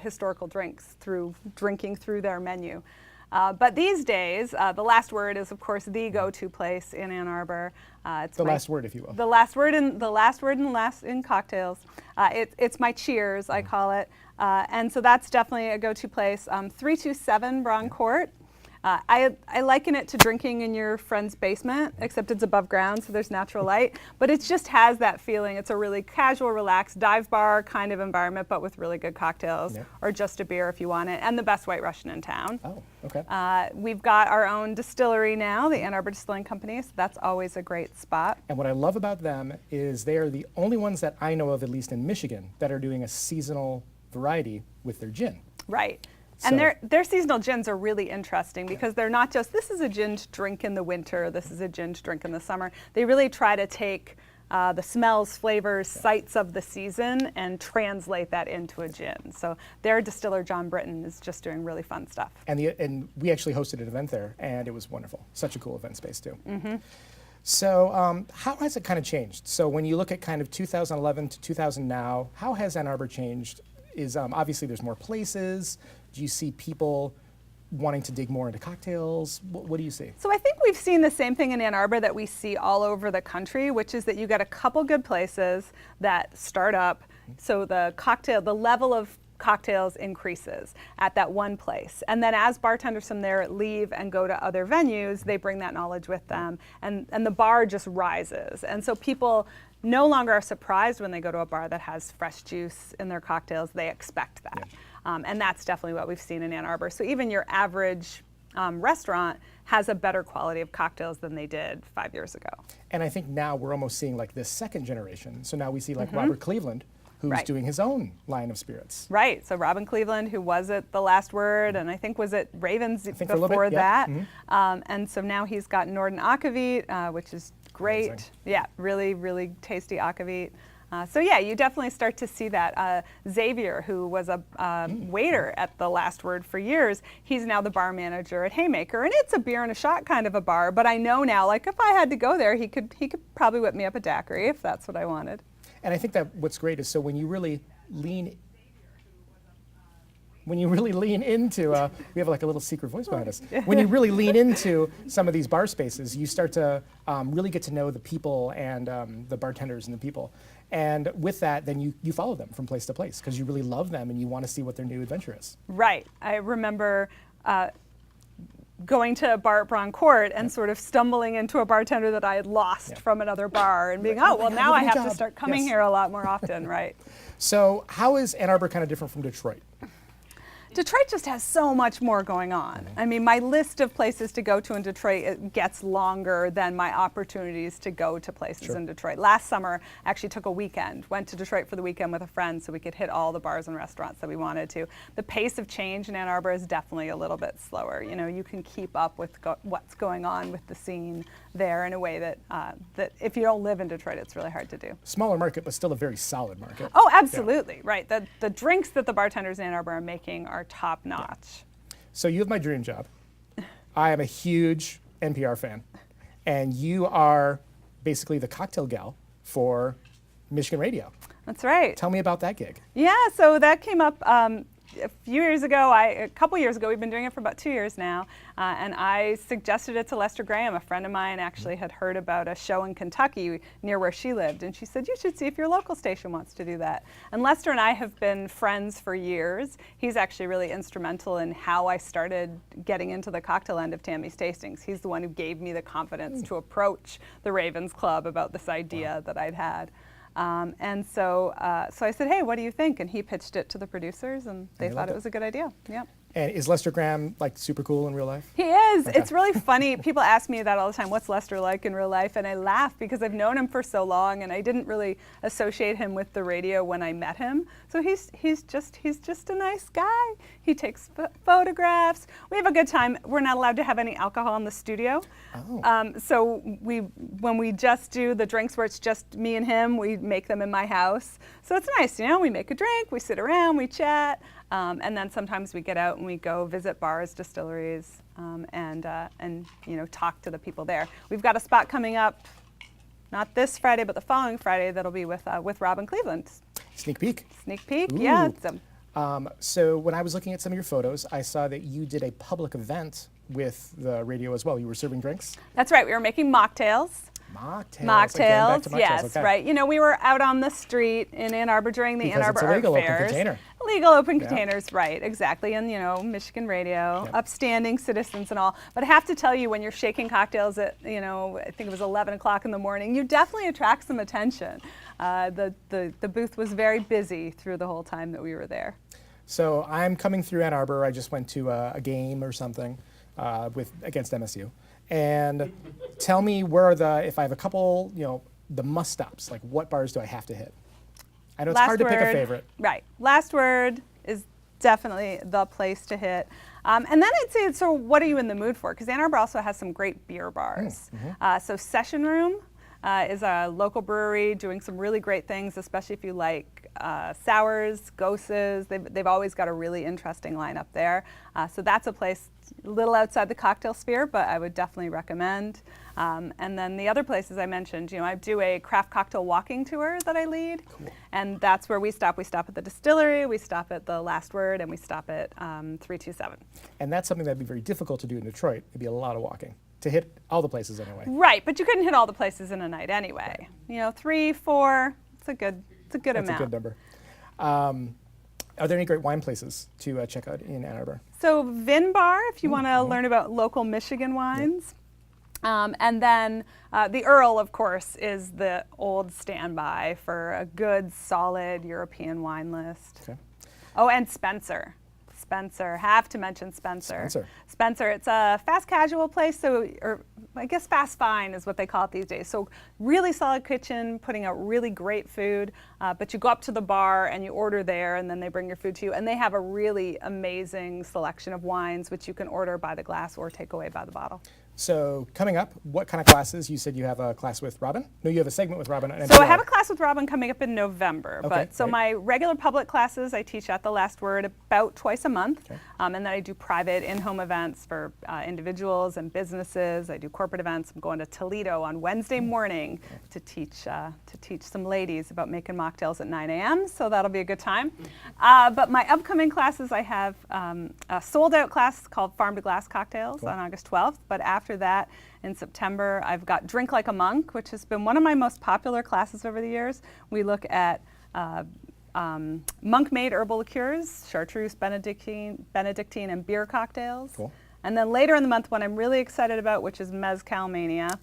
historical drinks through drinking through their menu. But these days, the Last Word is, of course, the go-to place in Ann Arbor. It's The last word, if you will. The last word in cocktails. It's my cheers, I call it. And so that's definitely a go-to place. 327 Braun Court. I liken it to drinking in your friend's basement, except it's above ground, so there's natural light. But it just has that feeling. It's a really casual, relaxed dive bar kind of environment, but with really good cocktails, or just a beer if you want it, and the best White Russian in town. Oh, okay. We've got our own distillery now, the Ann Arbor Distilling Company, so that's always a great spot. And what I love about them is they are the only ones that I know of, at least in Michigan, that are doing a seasonal variety with their gin. Right. And So- their seasonal gins are really interesting because they're not just, this is a gin to drink in the winter, this is a gin to drink in the summer. They really try to take the smells, flavors, sights of the season and translate that into a gin. So their distiller, John Britton, is just doing really fun stuff. And we actually hosted an event there, and it was wonderful. Such a cool event space, too. So how has it kind of changed? So when you look at kind of 2011 to 2000 now, how has Ann Arbor changed? Is obviously there's more places. Do you see people wanting to dig more into cocktails? What do you see? So I think we've seen the same thing in Ann Arbor that we see all over the country, which is that you got a couple good places that start up. So the level of cocktails increases at that one place. And then as bartenders from there leave and go to other venues, they bring that knowledge with them, and the bar just rises. And so people no longer are surprised when they go to a bar that has fresh juice in their cocktails. They expect that. And that's definitely what we've seen in Ann Arbor. So even your average restaurant has a better quality of cocktails than they did 5 years ago. And I think now we're almost seeing like this second generation. So now we see like Robert Cleveland, who's doing his own line of spirits. Right. So Robin Cleveland, who was at The Last Word, and I think was at Ravens for a little before bit, yeah. that. And so now he's got Norden Akavit, which is great. Amazing. Yeah, really, really tasty Akavit. So yeah, you definitely start to see that. Xavier, who was a waiter at The Last Word for years, he's now the bar manager at Haymaker, and it's a beer and a shot kind of a bar. But I know now, like if I had to go there, he could probably whip me up a daiquiri if that's what I wanted. And I think that what's great is so when you really lean into, we have like a little secret voice behind us. When you really lean into some of these bar spaces, you start to really get to know the people and the bartenders and the people. And with that, then you follow them from place to place because you really love them and you want to see what their new adventure is. Right. I remember going to a bar at Broncourt and sort of stumbling into a bartender that I had lost from another bar and being, oh, well, now I have to start coming here a lot more often, right? So how is Ann Arbor kind of different from Detroit? Detroit just has so much more going on. I mean, my list of places to go to in Detroit, it gets longer than my opportunities to go to places in Detroit. Last summer, I actually took a weekend, went to Detroit for the weekend with a friend so we could hit all the bars and restaurants that we wanted to. The pace of change in Ann Arbor is definitely a little bit slower. You know, you can keep up with what's going on with the scene there in a way that, that if you don't live in Detroit, it's really hard to do. Smaller market, but still a very solid market. Oh, absolutely, right. The drinks that the bartenders in Ann Arbor are making are top notch. So you have my dream job. I am a huge NPR fan, and you are basically the cocktail gal for Michigan Radio. That's right. Tell me about that gig. Yeah, so that came up a few years ago, a couple years ago. We've been doing it for about 2 years now, and I suggested it to Lester Graham. A friend of mine actually had heard about a show in Kentucky near where she lived, and she said, you should see if your local station wants to do that. And Lester and I have been friends for years. He's actually really instrumental in how I started getting into the cocktail end of Tammy's Tastings. He's the one who gave me the confidence to approach the Ravens Club about this idea that I'd had. And so I said, hey, what do you think? And he pitched it to the producers, and they thought it was a good idea. Yep. And is Lester Graham like super cool in real life? He is. Okay. It's really funny. People ask me that all the time. What's Lester like in real life? And I laugh because I've known him for so long, and I didn't really associate him with the radio when I met him. So he's just a nice guy. He takes photographs. We have a good time. We're not allowed to have any alcohol in the studio. Oh. So when we just do the drinks where it's just me and him, we make them in my house. So it's nice, you know. We make a drink, we sit around, we chat. And then sometimes we get out and we go visit bars, distilleries, and you know, talk to the people there. We've got a spot coming up, not this Friday, but the following Friday that'll be with Robin Cleveland. Sneak peek. Sneak peek, Ooh. yeah. So when I was looking at some of your photos, I saw that you did a public event with the radio as well. You were serving drinks? That's right. We were making mocktails. Mocktails. Again, back to mocktails. Yes, okay. right. You know, we were out on the street in Ann Arbor during the Ann Arbor Art Fairs. Open container. Legal open containers, right, exactly. And, you know, Michigan Radio, upstanding citizens and all. But I have to tell you, when you're shaking cocktails at, you know, I think it was 11 o'clock in the morning, you definitely attract some attention. The booth was very busy through the whole time that we were there. So I'm coming through Ann Arbor. I just went to a game or something against MSU. And tell me if I have a couple, you know, the must stops, like what bars do I have to hit? I know it's hard to pick a favorite. Right. Last Word is definitely the place to hit. And then I'd say, so what are you in the mood for? Because Ann Arbor also has some great beer bars. So Session Room is a local brewery doing some really great things, especially if you like sours, goses. They've always got a really interesting lineup there. So that's a place a little outside the cocktail sphere, but I would definitely recommend. And then the other places I mentioned, I do a craft cocktail walking tour that I lead. Cool. And that's where we stop. We stop at the distillery, we stop at the Last Word, and we stop at 327. And that's something that'd be very difficult to do in Detroit. It'd be a lot of walking to hit all the places anyway. Right, but you couldn't hit all the places in a night anyway. Right. 3, 4, it's a good amount. That's a good number. Are there any great wine places to check out in Ann Arbor? So Vin Bar, if you want to learn about local Michigan wines. And then the Earl, of course, is the old standby for a good, solid European wine list. Okay. Oh, and Spencer. Have to mention Spencer. Spencer, it's a fast casual place, or I guess fast fine is what they call it these days. So really solid kitchen, putting out really great food, but you go up to the bar and you order there and then they bring your food to you. And they have a really amazing selection of wines, which you can order by the glass or take away by the bottle. So coming up, what kind of classes? You said you have a class with Robin? No, you have a segment with Robin. So I have a class with Robin coming up in November. Okay, My regular public classes, I teach at the Last Word about twice a month. Okay. And then I do private in-home events for individuals and businesses. I do corporate events. I'm going to Toledo on Wednesday morning to teach some ladies about making mocktails at 9 a.m. So that'll be a good time. But my upcoming classes, I have a sold-out class called Farm to Glass Cocktails on August 12th. But after that, in September, I've got Drink Like a Monk, which has been one of my most popular classes over the years. We look at monk-made herbal liqueurs, chartreuse, Benedictine, and beer cocktails. Cool. And then later in the month, one I'm really excited about, which is Mezcal Mania.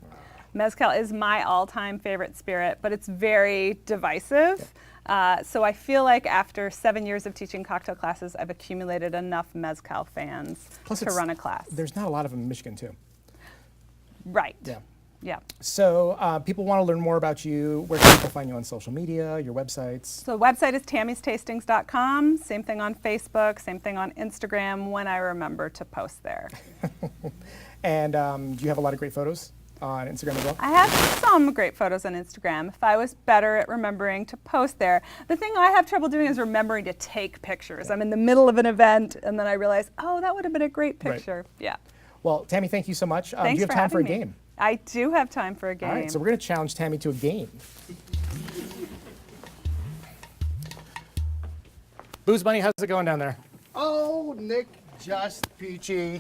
Mezcal is my all-time favorite spirit, but it's very divisive. So I feel like after 7 years of teaching cocktail classes, I've accumulated enough Mezcal fans to run a class. There's not a lot of them in Michigan, too. Right. Yeah. Yeah. So people want to learn more about you. Where can people find you on social media, your websites? So the website is tammystastings.com. Same thing on Facebook, same thing on Instagram when I remember to post there. And do you have a lot of great photos on Instagram as well? I have some great photos on Instagram. If I was better at remembering to post there. The thing I have trouble doing is remembering to take pictures. I'm in the middle of an event and then I realize, oh, that would have been a great picture. Right. Yeah. Well, Tammy, thank you so much. Thanks do you have for time for a having me. game? I do have time for a game. All right, so we're going to challenge Tammy to a game. Booze Bunny, how's it going down there? Oh, Nick, just peachy.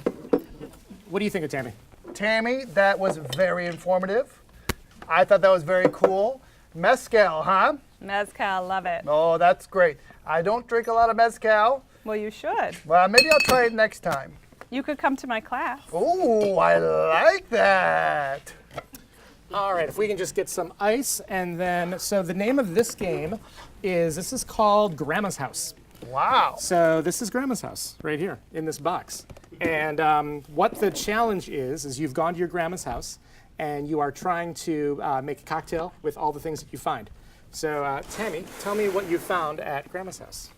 What do you think of Tammy? Tammy, that was very informative. I thought that was very cool. Mezcal, huh? Mezcal, love it. Oh, that's great. I don't drink a lot of mezcal. Well, you should. Well, maybe I'll try it next time. You could come to my class. Ooh, I like that. All right, if we can just get some ice, and then, so the name of this game is called Grandma's House. Wow. So this is Grandma's house right here in this box. And what the challenge is you've gone to your grandma's house and you are trying to make a cocktail with all the things that you find. So Tammy, tell me what you found at Grandma's house.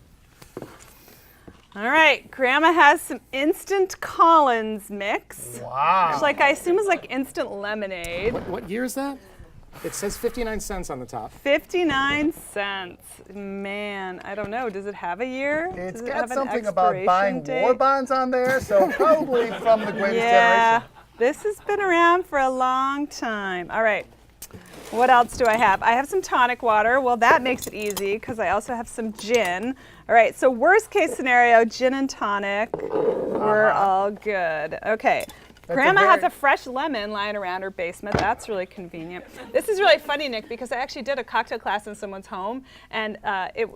All right, Grandma has some Instant Collins mix. Wow. Which, I assume is like instant lemonade. What year is that? It says 59 cents on the top. 59 cents. Man, I don't know. Does it have a year? It's Does it got have an something about buying expiration war date? bonds on there, so probably from the greatest Yeah, generation. this has been around for a long time. All right. What else do I have? I have some tonic water. Well, that makes it easy because I also have some gin. All right, so worst case scenario, gin and tonic. We're all good. Okay. Grandma has a fresh lemon lying around her basement. That's really convenient. This is really funny, Nick, because I actually did a cocktail class in someone's home, and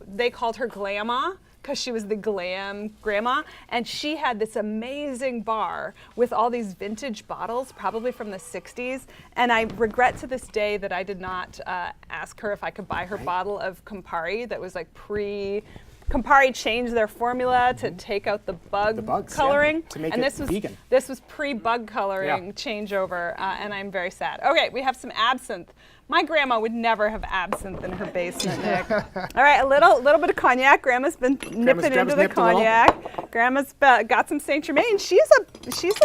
they called her Glamma because she was the glam grandma, and she had this amazing bar with all these vintage bottles, probably from the 60s, and I regret to this day that I did not ask her if I could buy her bottle of Campari that was like Campari changed their formula to take out the bugs, coloring, to make and it vegan. This was pre-bug coloring changeover, and I'm very sad. Okay, we have some absinthe, My grandma would never have absinthe in her basement, Nick. All right, a little bit of cognac. Grandma's been nipping into the nipped a little. cognac. Grandma's got some Saint Germain. She's an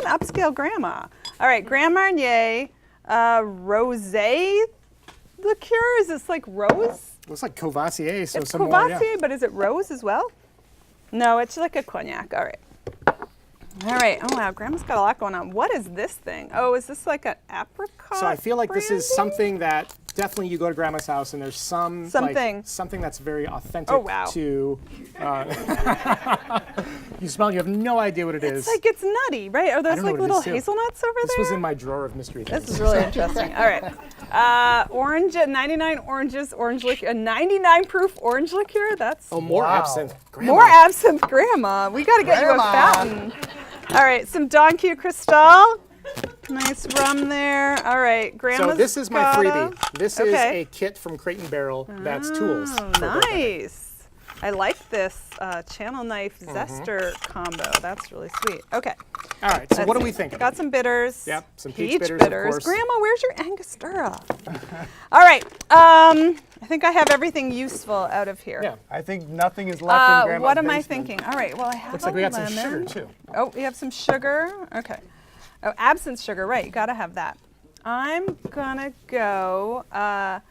upscale grandma. All right, Grand Marnier, rosé liqueur. Is this like rose? Looks like Courvoisier, so It's some more, Courvoisier, yeah. but is it rose as well? No, it's like a cognac. All right. All right. Oh, wow. Grandma's got a lot going on. What is this thing? Oh, is this like an apricot? So I feel like this is brandy? something that definitely you go to Grandma's house and there's Something. something that's very authentic Oh, wow. to. You smell, you have no idea what it is. It's like it's nutty, right? Are those don't know like what it little is, too. hazelnuts over This there? was in my drawer of mystery things. This is really interesting. All right. Orange, 99 oranges, orange liqueur, a 99 proof orange liqueur. That's Oh, more Wow. absinthe. Grandma. more absinthe, Grandma. We got to get you a Grandma. fountain. All right, some Don Q Cristal. Nice rum there. All right, Grandma's So this is my got freebie. This is Okay. a kit from Crate and Barrel that's tools. Oh, for birthday. nice. I like this channel knife Mm-hmm. zester combo. That's really sweet. Okay. All right, so let's what are see. we thinking? Got some bitters. Yep, some peach bitters, of course. Grandma, where's your Angostura? All right. I think I have everything useful out of here. Yeah. I think nothing is left in Grandma's What am I basement. thinking? All right. Well, I have Looks a like we got lemon. some sugar too. Oh, we have some sugar. Okay. Oh, absinthe sugar. Right. You got to have that. I'm gonna go. I'm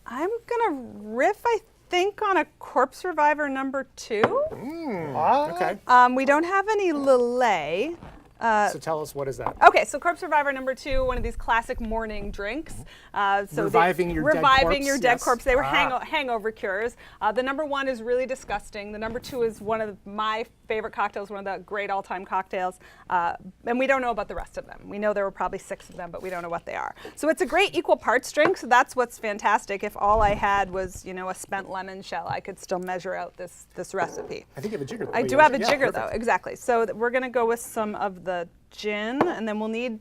gonna riff. I think on a Corpse Reviver #2. What? Okay, We don't have any Lillet. so tell us, what is that? Okay, so Corpse Reviver #2, one of these classic morning drinks. So Reviving your dead reviving your corpse, dead yes. corpse. They were hangover cures. The #1 is really disgusting. The #2 is one of my favorite cocktails, one of the great all-time cocktails. And we don't know about the rest of them. We know there were probably 6 of them, but we don't know what they are. So it's a great equal parts drink. So that's what's fantastic. If all I had was, a spent lemon shell, I could still measure out this recipe. I think you have a jigger though. I Oh, do you have a yeah, jigger perfect. though, exactly. So we're gonna go with some of the gin, and then we'll need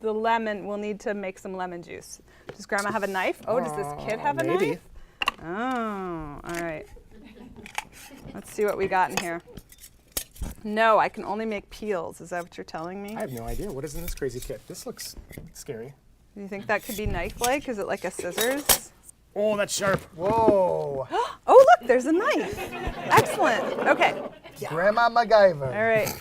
the lemon. We'll need to make some lemon juice. Does Grandma have a knife? Oh, does this kid have a maybe. knife? Oh, all right. Let's see what we got in here. No, I can only make peels. Is that what you're telling me? I have no idea. What is in this crazy kit? This looks scary. Do you think that could be knife-like? Is it like a scissors? Oh, that's sharp. Whoa. Oh, look, there's a knife. Excellent. Okay. Grandma MacGyver. All right.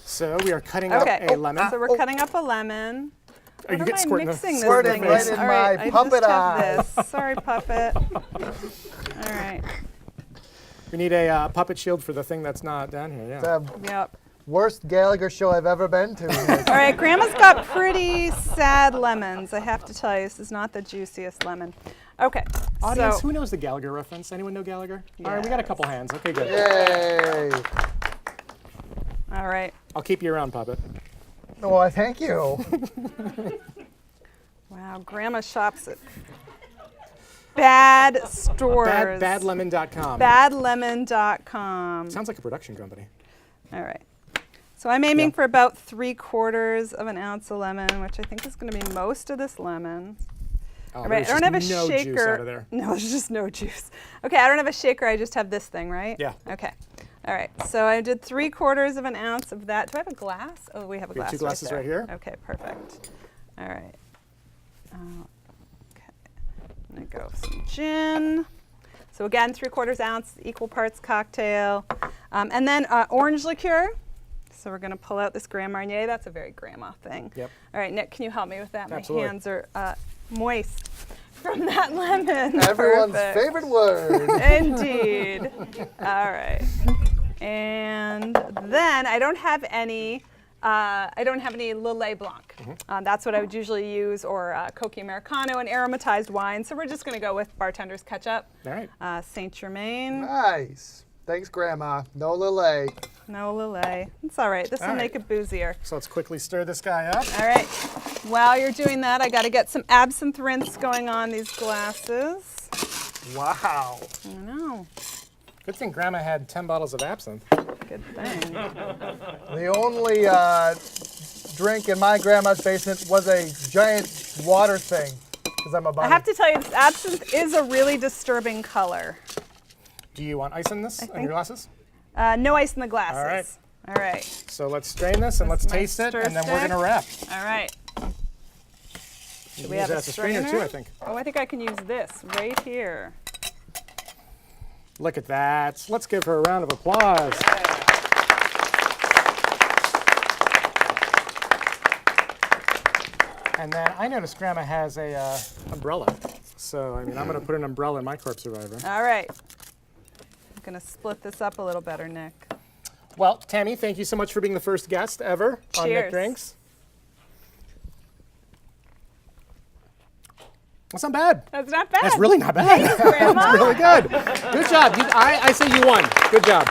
So we are cutting Okay. up a lemon. So we're cutting up a lemon. Are you What getting am I squirting mixing this Squirting thing right with? in All right, my I puppet just eye. have this. Sorry, puppet. All right. We need a puppet shield for the thing that's not down here. Yeah. The Yep. worst Gallagher show I've ever been to. All right, Grandma's got pretty sad lemons. I have to tell you, this is not the juiciest lemon. Okay. Audience, so, who knows the Gallagher reference? Anyone know Gallagher? All right, we got a couple hands. Okay, good. Yay. all right. I'll keep you around, puppet. Oh, thank you. Wow, Grandma shops at bad stores. Badlemon.com. Badlemon.com. Sounds like a production company. All right. So I'm aiming for about 3/4 of an ounce of lemon, which I think is going to be most of this lemon. Oh, All right, there's I don't have a just no shaker. juice out of there. No, there's just no juice. Okay, I don't have a shaker. I just have this thing, right? Yeah. Okay. All right. So I did 3/4 of an ounce of that. Do I have a glass? Oh, we have a We have glass. 2 glasses right here. Okay, perfect. All right. Okay. I'm gonna go with some gin. So again, 3/4 ounce, equal parts cocktail, and then orange liqueur. So we're gonna pull out this Grand Marnier. That's a very grandma thing. Yep. All right, Nick, can you help me with that? Absolutely. My hands are moist from that lemon. Everyone's Perfect. favorite word. Indeed. All right. And then I don't have any Lillet Blanc. That's what I would usually use, or Coque Americano, an aromatized wine. So we're just going to go with bartender's ketchup. All right. Saint Germain. Nice. Thanks, Grandma. No Lillet. No Lillet. It's all right. This will All make right. it boozier. So let's quickly stir this guy up. All right. While you're doing that, I got to get some absinthe rinse going on these glasses. Wow. I know. Good thing Grandma had 10 bottles of absinthe. Good thing. The only drink in my grandma's basement was a giant water thing, because I'm a bunny. I have to tell you, this absinthe is a really disturbing color. Do you want ice in this, in your glasses? No ice in the glasses. All right. All right. So let's strain this and let's That's my taste it, stir and then we're stick. going to wrap. All right. Do we have a That's a strainer too, I think. Oh, I think I can use this right here. Look at that. Let's give her a round of applause. And then I noticed Grandma has a umbrella. So, I mean, I'm going to put an umbrella in my Corpse Survivor. All right. I'm going to split this up a little better, Nick. Well, Tammy, thank you so much for being the first guest ever on Nick Cheers. Drinks. That's not bad. That's not bad. That's really not bad. Thanks, Grandma. That's really good. Good job. I say you won. Good job.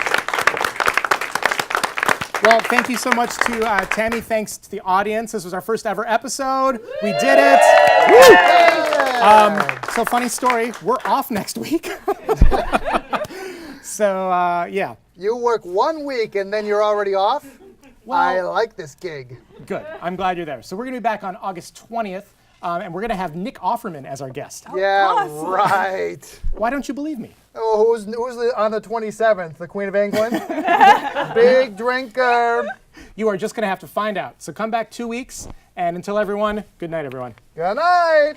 Well, thank you so much to Tammy. Thanks to the audience. This was our first ever episode. We did it. Woo! So funny story. We're off next week. So yeah. You work 1 week and then you're already off? I like this gig. Good. I'm glad you're there. So we're going to be back on August 20th, and we're going to have Nick Offerman as our guest. Yeah, awesome. right. Why don't you believe me? Oh, who's on the 27th? The Queen of England? Big drinker. You are just going to have to find out. So come back 2 weeks, and until everyone, good night, everyone. Good night.